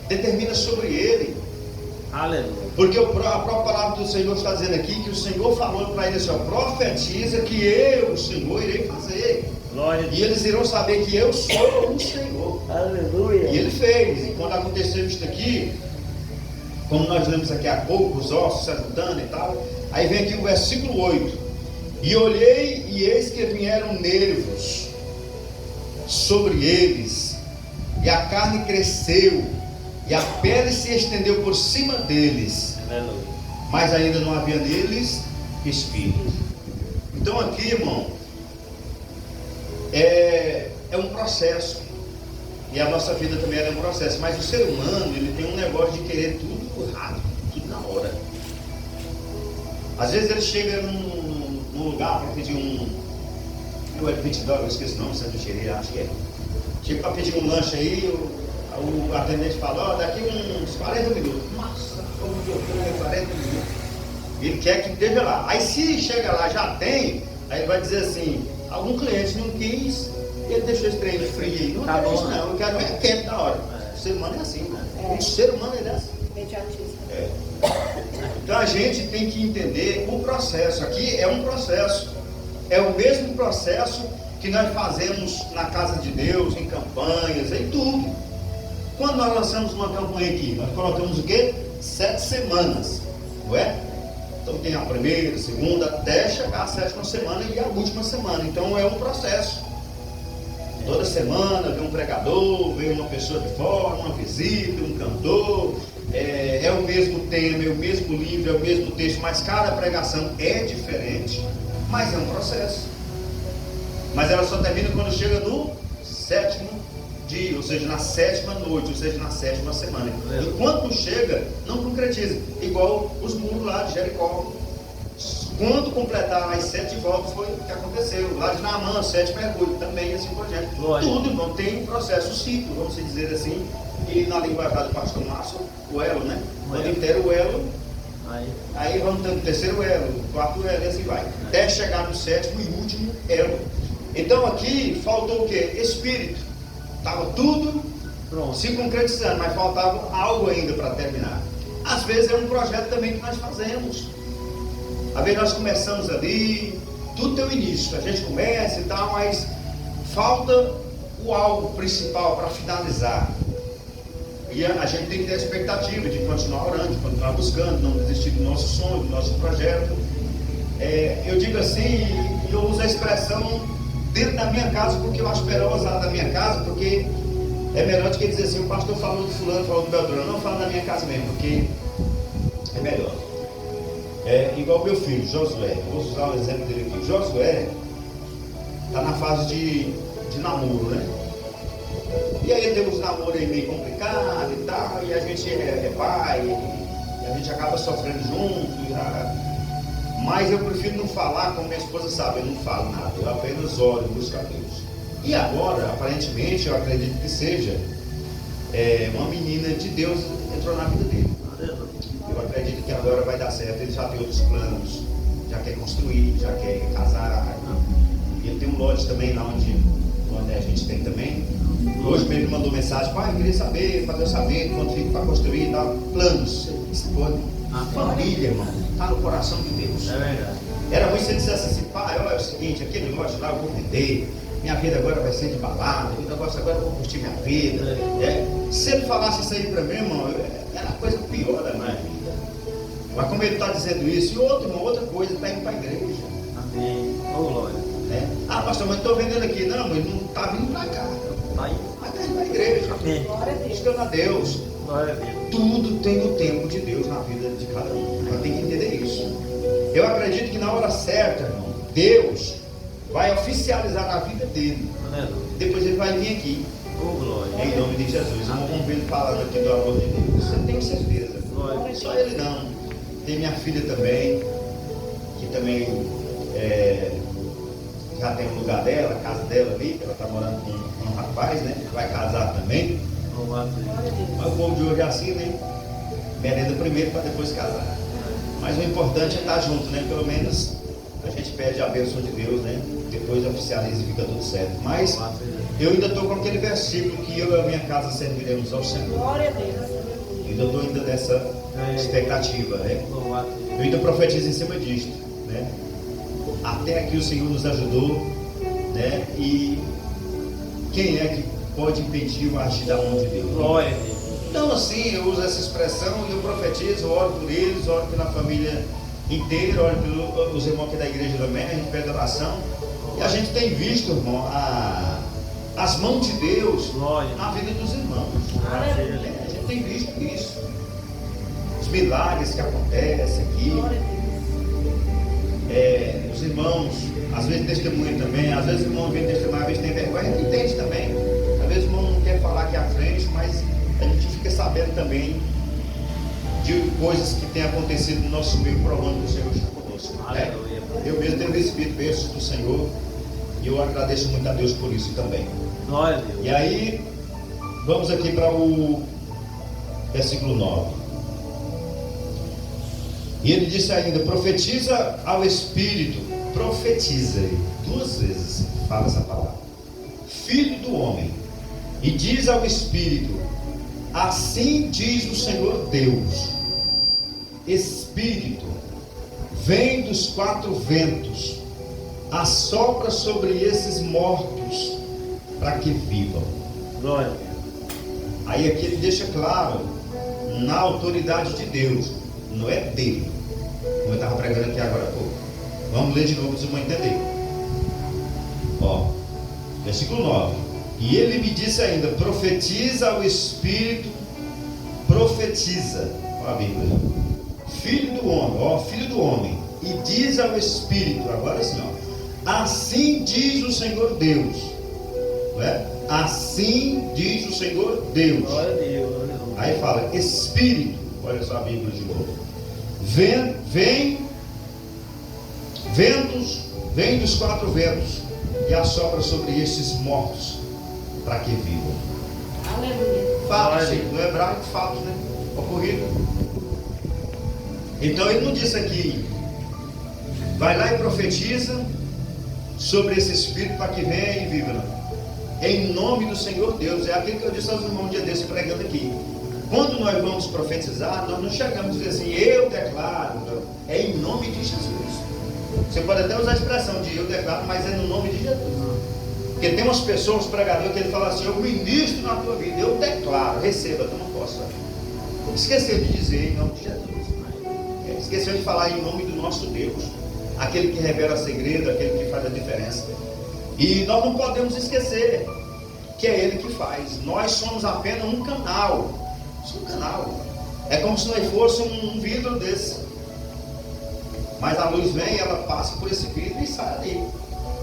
determina sobre ele. Aleluia. Porque a própria palavra do Senhor está dizendo aqui que o Senhor falou para ele assim, profetiza que eu, o Senhor, irei fazer. Glória a Deus. E eles irão saber que eu sou o Senhor. Aleluia. E ele fez, e quando aconteceu isso aqui, como nós lemos aqui há pouco, os ossos se ajudando e tal, aí vem aqui o versículo 8, e olhei e eis que vieram nervos sobre eles, e a carne cresceu, e a pele se estendeu por cima deles, mas ainda não havia neles espírito. Então aqui, irmão, é um processo, e a nossa vida também é um processo, mas o ser humano, ele tem um negócio de querer tudo rápido, tudo na hora. Às vezes ele chega num lugar para pedir eu era 20 dólares, eu esqueci o nome, sanduicheria, acho que é. Chega para pedir um lanche aí, o atendente fala, daqui uns 40 minutos. Nossa, como eu 40 minutos. Ele quer que esteja lá. Aí se chega lá, já tem, aí ele vai dizer assim, algum cliente não quis, ele deixou esse trem frio aí. Não quero isso não, eu quero quente na hora. O ser humano é assim, né? O ser humano é assim. Então a gente tem que entender o processo. Aqui é um processo, é o mesmo processo que nós fazemos na casa de Deus, em campanhas, em tudo. Quando nós lançamos uma campanha aqui, nós colocamos o quê? 7 semanas, não é? Então tem a primeira, a segunda, até chegar a 7ª semana e a última semana. Então é um processo. Toda semana vem um pregador, vem uma pessoa de fora, uma visita, um cantor. É o mesmo tema, é o mesmo livro, é o mesmo texto, mas cada pregação é diferente, mas é um processo. Mas ela só termina quando chega no 7º dia, ou seja, na 7ª noite, ou seja, na 7ª semana. Enquanto não chega, não concretiza. Igual os muros lá de Jericó. Quando completaram as 7 voltas, foi o que aconteceu. Lá de Naamã, 7 mergulhos, também assim por diante. Tudo, irmão, tem um processo, um ciclo, vamos dizer assim. E na linguagem do pastor Márcio, o elo, né? Quando inteiro o elo, aí vamos ter o 3º elo, o 4º elo, e assim vai. Até chegar no 7º e último elo. Então aqui faltou o quê? Espírito. Estava tudo se concretizando, mas faltava algo ainda para terminar. Às vezes é um projeto também que nós fazemos. Às vezes nós começamos ali, tudo tem o início, a gente começa e tal, mas falta o algo principal para finalizar. E a gente tem que ter a expectativa de continuar orando, de continuar buscando, não desistir do nosso sonho, do nosso projeto. Eu digo assim, eu uso a expressão dentro da minha casa, porque eu acho melhor usar da minha casa, porque é melhor do que dizer assim, o pastor falou do fulano, falou do Beltrano, não fala da minha casa mesmo, porque é melhor. Igual meu filho, Josué, vou usar o exemplo dele aqui. Josué está na fase de namoro, né? E aí temos um namoro aí meio complicado e tal, e a gente é pai, e a gente acaba sofrendo junto, mas eu prefiro não falar, como minha esposa sabe, eu não falo nada, eu apenas oro e busco a Deus. E agora, aparentemente, eu acredito que seja uma menina de Deus entrou na vida dele. Eu acredito que agora vai dar certo. Ele já tem outros planos, já quer construir, já quer casar. E ele tem um lote também lá onde a gente tem também. Hoje mesmo ele mandou mensagem: pai, eu queria saber, fazer eu saber quanto fica para construir e tal. Planos. Família, irmão, está no coração de Deus. É verdade. Era ruim se ele dissesse assim: pai, olha, é o seguinte, aquele negócio lá eu vou vender, minha vida agora vai ser de balada, o negócio agora eu vou curtir minha vida. Se ele falasse isso aí para mim, irmão, era a coisa pior da minha vida. Mas como ele está dizendo isso, e outro, irmão, outra coisa, está indo para a igreja. Amém. Oh, glória. Ah, pastor, mas estou vendendo aqui. Não, mas não está vindo para cá. Tá aí. Mas está indo para a igreja. Amém. Glória a Deus. Buscando a Deus. Glória a Deus. Tudo tem o tempo de Deus na vida de cada um. Ela tem que entender isso. Eu acredito que na hora certa, irmão, Deus vai oficializar na vida dele. Aleluia. Depois ele vai vir aqui, Oh, glória. em nome de Jesus. Vamos ver ele falando aqui do amor de Deus. Isso eu tenho certeza. Glória. Só ele não. Tem minha filha também, que também já tem o lugar dela, a casa dela ali, que ela está morando com um rapaz, né? Que vai casar também. Louvado seja. Glória a Deus. Mas o povo de hoje é assim, né? Merenda primeiro para depois casar. Mas o importante é estar junto, né? Pelo menos a gente pede a bênção de Deus, né? Depois oficializa e fica tudo certo. Mas Louvado seja. eu ainda estou com aquele versículo que eu e a minha casa serviremos ao Senhor. Glória a Deus. Eu ainda estou ainda nessa expectativa, né? Louvado Eu seja. ainda profetizo em cima disto, né? Até aqui o Senhor nos ajudou, né? E quem é que pode impedir o agir da mão de Deus? Glória a Deus. Então, assim, eu uso essa expressão e eu profetizo, oro por eles, oro pela família inteira, oro pelos irmãos aqui da igreja também, a gente pede oração. E a gente tem visto, irmão, as mãos de Deus Glória. na vida dos irmãos. Louvado seja Deus. A gente tem visto isso. Os milagres que acontecem aqui. Glória a Deus. Os irmãos, às vezes testemunham também, às vezes o irmão vem testemunhar, às vezes tem vergonha, a gente entende também. Às vezes o irmão não quer falar aqui à frente, mas a gente fica sabendo também de coisas que têm acontecido no nosso meio, provando que o Senhor está conosco. Né? Aleluia. Eu mesmo tenho recebido bênçãos do Senhor e eu agradeço muito a Deus por isso também. Glória a Deus. E aí, vamos aqui para o versículo 9. E ele disse ainda: profetiza ao Espírito, profetiza, duas vezes fala essa palavra, filho do homem, e diz ao Espírito: assim diz o Senhor Deus, Espírito, vem dos quatro ventos, assopra sobre esses mortos, para que vivam. Glória a Deus. Aí aqui ele deixa claro, na autoridade de Deus, não é dele, como eu estava pregando aqui agora há pouco. Vamos ler de novo, vocês vão entender. Ó, versículo 9. E ele me disse ainda: profetiza ao Espírito, profetiza, ó a Bíblia, filho do homem, ó, filho do homem, e diz ao Espírito, agora sim, ó, assim diz o Senhor Deus, não é? Assim diz o Senhor Deus. Glória a Deus. Aleluia. Aí fala: Espírito, olha só a Bíblia de novo. Vem dos quatro ventos e assopra sobre estes mortos, para que vivam. Aleluia. Fatos, no hebraico, fatos, né? Ocorrido. Então ele não disse aqui: vai lá e profetiza sobre esse Espírito para que venha e viva, não. Em nome do Senhor Deus. É aquilo que eu disse aos irmãos um dia desse pregando aqui. Quando nós vamos profetizar, nós não chegamos a dizer assim: eu declaro. Não. É em nome de Jesus. Você pode até usar a expressão de eu declaro, mas é no nome de Jesus. Porque tem umas pessoas, pregadores, que ele fala assim: eu ministro na tua vida, eu declaro, receba, tu não posso. Esqueceu de dizer em nome de Jesus. Esqueceu de falar em nome do nosso Deus, aquele que revela segredo, aquele que faz a diferença. E nós não podemos esquecer que é Ele que faz. Nós somos apenas um canal. Um canal. É como se nós fôssemos um vidro desse. Mas a luz vem, ela passa por esse vidro e sai ali.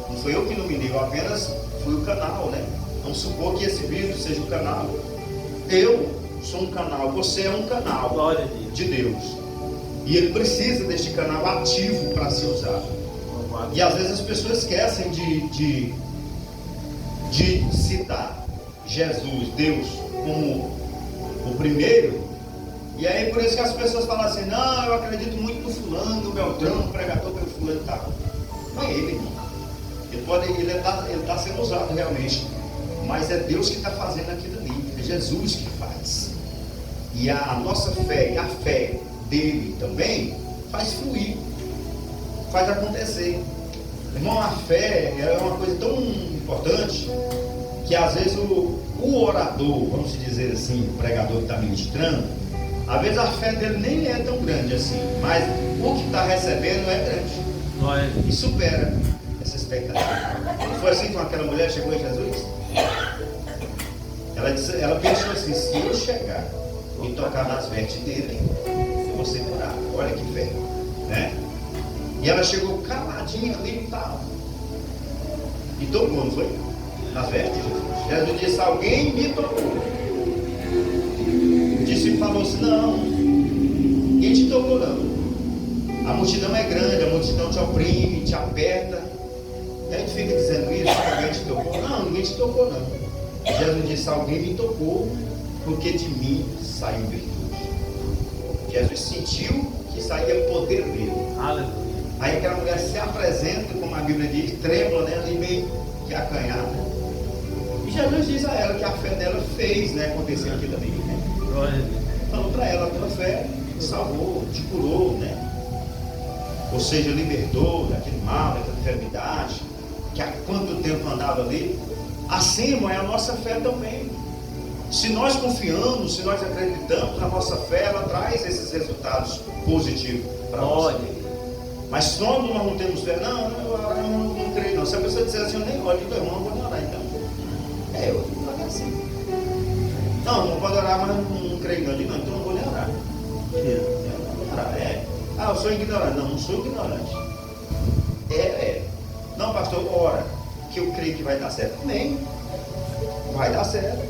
Não foi eu que iluminei, eu apenas fui o canal, né? Vamos supor que esse vidro seja o canal. Eu sou um canal, você é um canal. Glória a Deus. De Deus. E ele precisa deste canal ativo para se usar. E às vezes as pessoas esquecem de citar Jesus, Deus, como o primeiro E aí por isso que as pessoas falam assim, não, eu acredito muito no fulano, no Beltrão, no pregador pelo fulano e tal. Não é ele, irmão. Ele está sendo usado realmente. Mas é Deus que está fazendo aquilo ali. É Jesus que faz. E a nossa fé e a fé dele também faz fluir, faz acontecer. Irmão, a fé é uma coisa tão importante que às vezes o orador, vamos dizer assim, o pregador que está ministrando, às vezes a fé dele nem é tão grande assim, mas o que está recebendo é grande e supera essa expectativa. Foi assim com aquela mulher que chegou em Jesus. Ela pensou assim, se eu chegar e tocar nas vestes dele, eu vou ser curado. Olha que fé, né? E ela chegou caladinha ali e tal, e tocou, não foi? Nas vestes de Jesus. Jesus disse, alguém me tocou. O discípulo falou assim, não, ninguém te tocou não. A multidão é grande, a multidão te oprime, te aperta. E a gente fica dizendo isso, que alguém te tocou. Não, ninguém te tocou não. Jesus disse, alguém me tocou, porque de mim saiu virtude. Jesus sentiu que saía poder dele. Aleluia. Aí aquela mulher se apresenta, como a Bíblia diz, trêmula, né, ali meio que acanhada. E Jesus diz a ela que a fé dela fez, né, acontecer aquilo ali, né? Falou para ela, a tua fé te salvou, te curou, né? Ou seja, libertou daquele mal, daquela enfermidade, que há quanto tempo andava ali. Assim, irmão, é a nossa fé também. Se nós confiamos, se nós acreditamos, a nossa fé, ela traz esses resultados positivos para nós. Mas quando nós não temos fé, não creio não. Se a pessoa disser assim, eu nem olho, então irmão, não vou nem orar então. Eu não é assim. Não pode orar, mas não creio não. Eu digo, não, então não vou nem orar. Eu não vou orar, eu sou ignorante. Não sou ignorante. Não, pastor, ora, que eu creio que vai dar certo. Amém. Vai dar certo.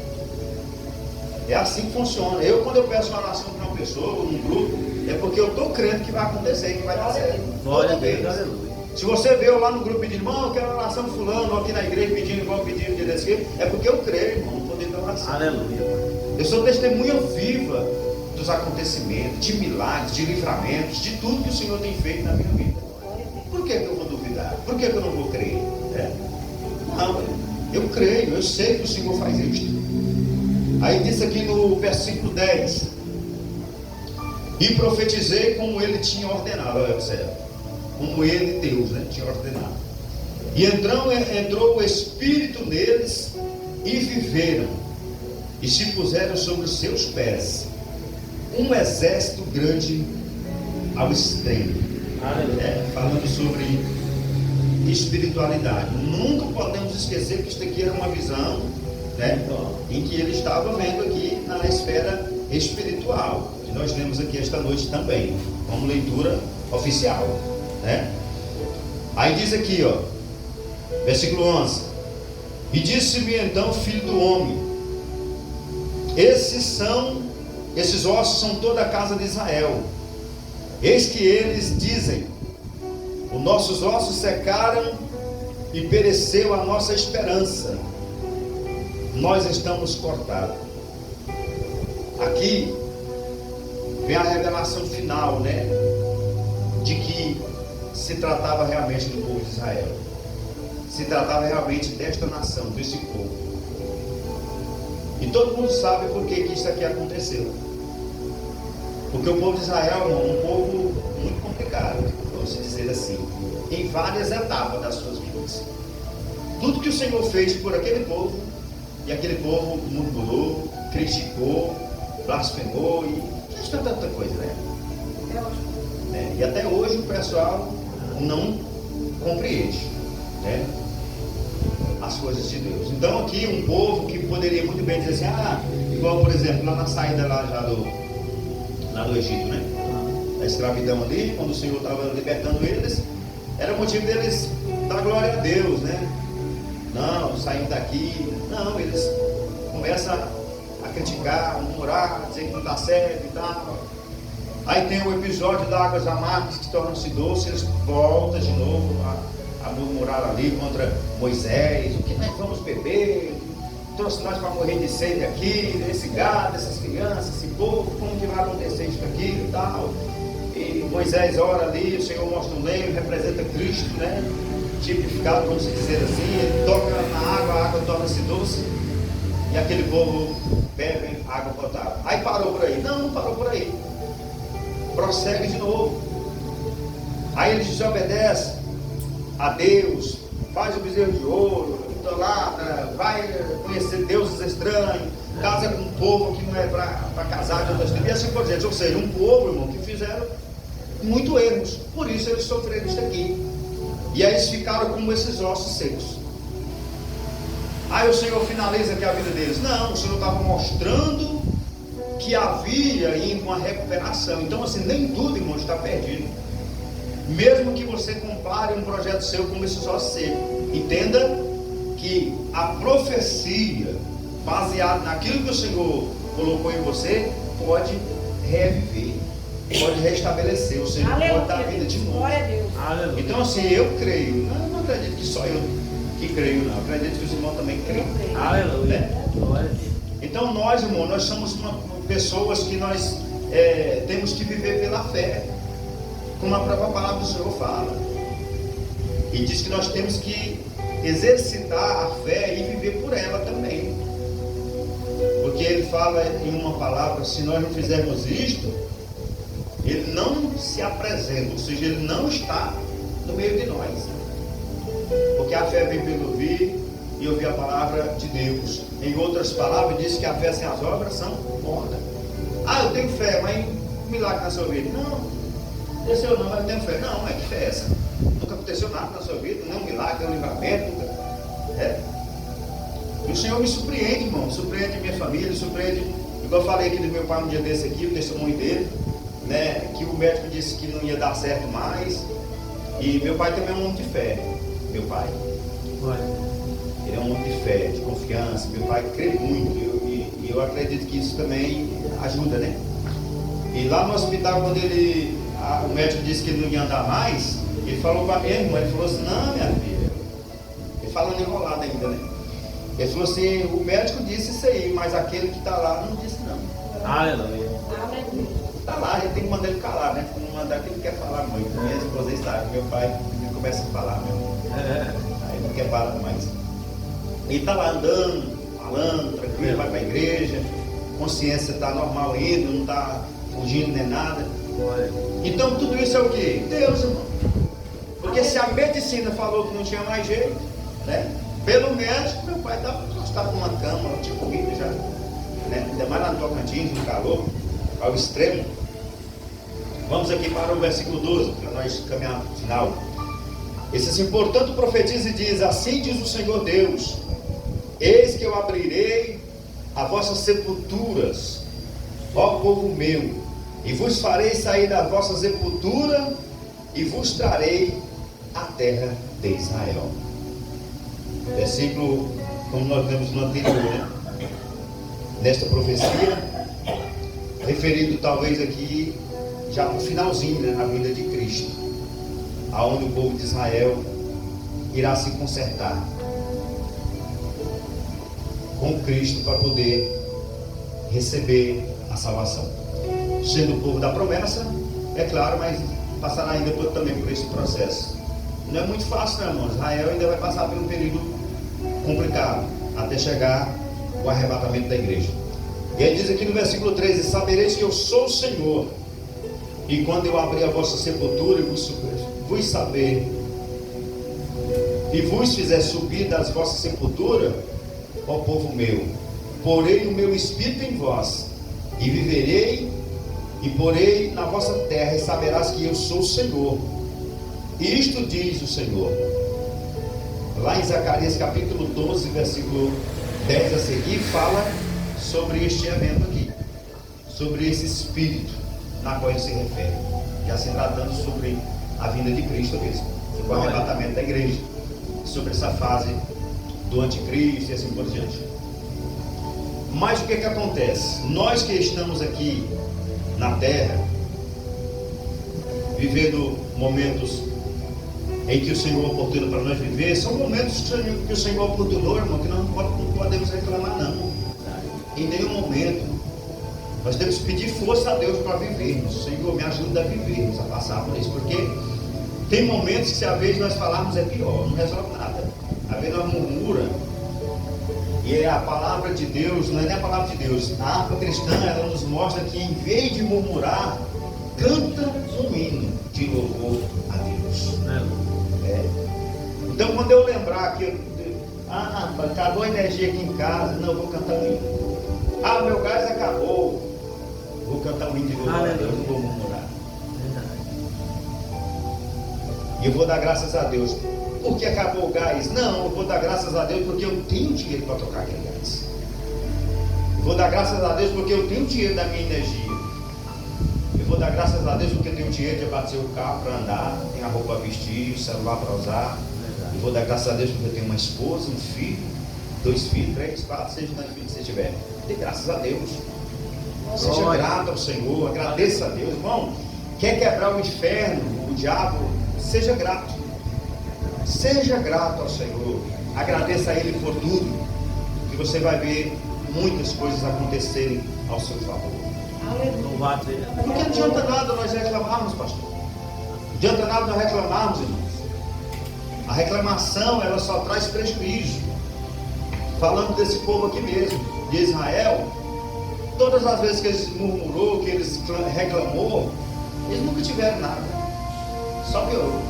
É assim que funciona. Quando eu peço uma oração para uma pessoa, num grupo, é porque eu estou crendo que vai acontecer, que vai dar certo. Glória a Deus, aleluia. Se você vê eu lá no grupo pedindo, irmão, eu quero oração fulano, ou aqui na igreja pedindo igual pedindo de desse, é porque eu creio, irmão, no poder da oração. Aleluia. Eu sou testemunha viva dos acontecimentos, de milagres, de livramentos, de tudo que o Senhor tem feito na minha vida. Por que eu vou duvidar? Por que eu não vou crer? Não, eu creio, eu sei que o Senhor faz isso. Aí diz aqui no versículo 10: e profetizei como ele tinha ordenado. Olha, observa, como ele, Deus, né, tinha ordenado. E entrou o Espírito neles e viveram, e se puseram sobre os seus pés um exército grande ao extremo. Falando sobre espiritualidade. Nunca podemos esquecer que isso aqui era uma visão, né, em que ele estava vendo aqui na esfera espiritual, que nós lemos aqui esta noite também, como leitura oficial, né? Aí diz aqui, versículo 11: e disse-me então, filho do homem, esses ossos são toda a casa de Israel. Eis que eles dizem, os nossos ossos secaram e pereceu a nossa esperança, nós estamos cortados. Aqui vem a revelação final, né, de que se tratava realmente do povo de Israel, se tratava realmente desta nação, desse povo. E todo mundo sabe por que isso aqui aconteceu. Porque o povo de Israel é um povo muito complicado, vamos dizer assim, em várias etapas das suas vidas. Tudo que o Senhor fez por aquele povo, e aquele povo murmurou, criticou, blasfemou e fez tanta coisa, né? E até hoje o pessoal não compreende, né, as coisas de Deus. Então aqui um povo que poderia muito bem dizer assim, igual por exemplo lá na saída lá do Egito, né? A escravidão ali, quando o Senhor estava libertando eles, era motivo deles dar glória a Deus, né? Não, saindo daqui, não, eles começam a criticar, a murmurar, a dizer que não está certo e tal. Aí tem o episódio das águas amargas que tornam-se doces, eles voltam de novo a murmurar ali contra Moisés, o que nós vamos beber? Trouxe nós para morrer de sede aqui, desse gado, dessas crianças. criança, esse povo, como que vai acontecer isso, aquilo e tal. E Moisés ora ali, o Senhor mostra um leiro, representa Cristo, né? Tipificado, vamos dizer assim, ele toca na água, a água torna-se doce, e aquele povo bebe água potável. Aí parou por aí? Não, não parou por aí. Prossegue de novo. Aí ele desobedece a Deus, faz o bezerro de ouro, idolatra, vai conhecer deuses estranhos, casa com um povo que não é para casar de outras tribos, e assim por diante. Ou seja, um povo, irmão, que fizeram muito erros, por isso eles sofreram isso aqui. E aí eles ficaram como esses ossos secos. Aí o Senhor finaliza aqui a vida deles. Não, o Senhor estava mostrando que havia ainda uma recuperação. Então assim, nem tudo, irmão, está perdido. Mesmo que você compare um projeto seu com esses ossos secos, entenda que a profecia baseada naquilo que o Senhor colocou em você pode reviver, pode restabelecer, o Senhor pode dar vida de novo. Glória a Deus. Aleluia. Então assim, eu creio, eu não acredito que só eu que creio, não, eu acredito que os irmãos também creem. Aleluia. Né? Glória a Deus. Então nós, irmão, nós somos pessoas que nós temos que viver pela fé, como a própria palavra do Senhor fala, e diz que nós temos que exercitar a fé e viver por ela também, porque ele fala em uma palavra: se nós não fizermos isto, ele não se apresenta, ou seja, ele não está no meio de nós, porque a fé vem pelo ouvir e ouvir a palavra de Deus. Em outras palavras, diz que a fé sem as obras são mortas. Ah, eu tenho fé, mas um milagre na sua vida? Não, aconteceu não, mas eu tenho fé. Não, é que fé é essa? Nunca aconteceu nada na sua vida, nem um milagre, nem um livramento, nunca. E o Senhor me surpreende, irmão, surpreende minha família, surpreende, igual eu falei aqui do meu pai um dia desse aqui, o testemunho dele, né, que o médico disse que não ia dar certo mais, e meu pai também é um homem de fé, meu pai. Ele é um homem de fé, de confiança, meu pai crê muito, e eu acredito que isso também ajuda, né? E lá no hospital, quando o médico disse que ele não ia andar mais, ele falou para minha irmã, ele falou assim: não, minha filha, ele falando enrolado ainda, né? Ele falou assim: o médico disse isso aí, mas aquele que está lá não disse não. Aleluia. Está lá, a gente tem que mandar ele calar, né? Não mandar que ele quer falar muito. Minha esposa sabe, meu pai começa a falar mesmo. Aí não quer falar mais. Ele está lá andando, falando, tranquilo, vai para a igreja, consciência está normal ainda, não está fugindo nem nada. Então tudo isso é o quê? Deus, irmão. Porque se a medicina falou que não tinha mais jeito, né? Pelo médico, meu pai estava encostado numa cama, tinha corrido já, né? Ainda mais lá no Tocantins, no calor, ao extremo. Vamos aqui para o versículo 12, para nós caminhar para o final. Esse assim: portanto profetiza e diz: assim diz o Senhor Deus, eis que eu abrirei as vossas sepulturas, ó povo meu, e vos farei sair da vossa sepultura, e vos trarei a terra de Israel. Versículo, como nós vemos no anterior, né? Nesta profecia, referido talvez aqui já para o finalzinho, né, na vida de Cristo, aonde o povo de Israel irá se consertar com Cristo para poder receber a salvação, sendo o povo da promessa, é claro, mas passará ainda também por esse processo. Não é muito fácil, não, irmão. Israel ainda vai passar por um período complicado até chegar o arrebatamento da igreja. E ele diz aqui no versículo 13: sabereis que eu sou o Senhor, e quando eu abrir a vossa sepultura e vos saber e vos fizer subir das vossas sepulturas, ó povo meu, porei o meu espírito em vós, e viverei, e porei na vossa terra, e saberás que eu sou o Senhor. Isto diz o Senhor. Lá em Zacarias capítulo 12, versículo 10 a seguir, fala sobre este evento aqui, sobre esse espírito na qual ele se refere, já se tratando sobre a vinda de Cristo mesmo, sobre o arrebatamento da igreja, sobre essa fase do anticristo e assim por diante. Mas o que acontece? Nós que estamos aqui na terra, vivendo momentos em que o Senhor oportuna para nós viver, são momentos que o Senhor oportunou, irmão, que nós não podemos reclamar não, em nenhum momento. Nós temos que pedir força a Deus para vivermos. Senhor, me ajuda a vivermos, a passar por isso. Porque tem momentos que, se às vezes nós falarmos, é pior, não resolve nada. Às vezes nós murmuramos. E a palavra de Deus, não é nem a palavra de Deus, a harpa cristã, ela nos mostra que, em vez de murmurar, canta um hino de louvor a Deus. Então, quando eu lembrar que acabou a energia aqui em casa, não, eu vou cantar um hino. Meu gás acabou, vou cantar um hino de louvor a Deus, não vou murmurar. E eu vou dar graças a Deus. Porque acabou o gás? Não, eu vou dar graças a Deus porque eu tenho dinheiro para trocar aquele gás. Eu vou dar graças a Deus porque eu tenho dinheiro da minha energia. Eu vou dar graças a Deus porque eu tenho dinheiro de abastecer o carro para andar, tenho a roupa para vestir, o celular para usar. Eu vou dar graças a Deus porque eu tenho uma esposa, um filho, 2 filhos, 3, 4, seja quantos filhos você tiver. Dê graças a Deus. Seja grato ao Senhor, agradeça a Deus. Irmão, quer quebrar o inferno, o diabo, seja grato. Seja grato ao Senhor, agradeça a Ele por tudo, que você vai ver muitas coisas acontecerem ao seu favor. Louvado seja. Porque não adianta nada nós reclamarmos, pastor. Não adianta nada nós reclamarmos, irmãos. A reclamação, ela só traz prejuízo. Falando desse povo aqui mesmo, de Israel, todas as vezes que eles murmurou, que eles reclamou, eles nunca tiveram nada, só piorou.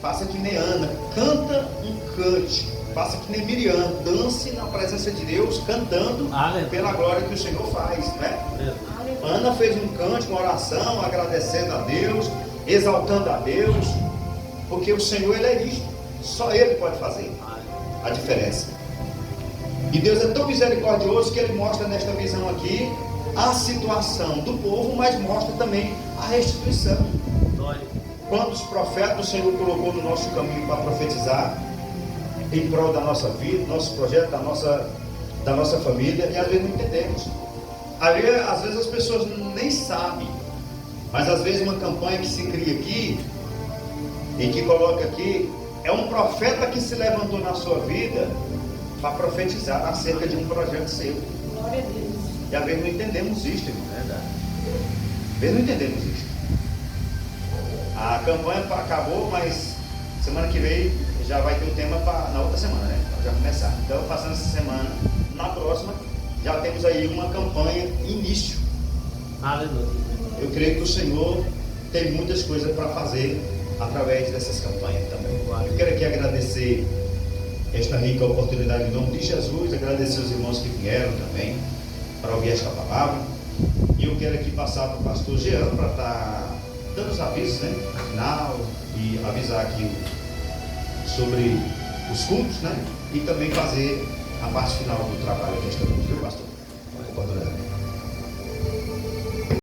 Faça que nem Ana, canta um cântico. Faça que nem Miriam, dance na presença de Deus, cantando pela glória que o Senhor faz, né? Ana fez um cântico, uma oração, agradecendo a Deus, exaltando a Deus, porque o Senhor, Ele é isto. Só Ele pode fazer a diferença. E Deus é tão misericordioso que Ele mostra nesta visão aqui a situação do povo, mas mostra também a restituição. Quantos profetas o Senhor colocou no nosso caminho para profetizar em prol da nossa vida, nosso projeto, da nossa família, e às vezes não entendemos. Às vezes as pessoas nem sabem, mas às vezes uma campanha que se cria aqui e que coloca aqui é um profeta que se levantou na sua vida para profetizar acerca de um projeto seu. Glória a Deus. E às vezes não entendemos isto, irmão. Às vezes não entendemos isto. A campanha acabou, mas semana que vem já vai ter o tema na outra semana, né? Já começar. Então, passando essa semana, na próxima, já temos aí uma campanha início. Aleluia. Eu creio que o Senhor tem muitas coisas para fazer através dessas campanhas também. Eu quero aqui agradecer esta rica oportunidade em nome de Jesus, agradecer os irmãos que vieram também para ouvir esta palavra. E eu quero aqui passar para o pastor Jean para estar dando os avisos, né? Final, e avisar aqui sobre os cultos, né? E também fazer a parte final do trabalho desta noite, viu, pastor?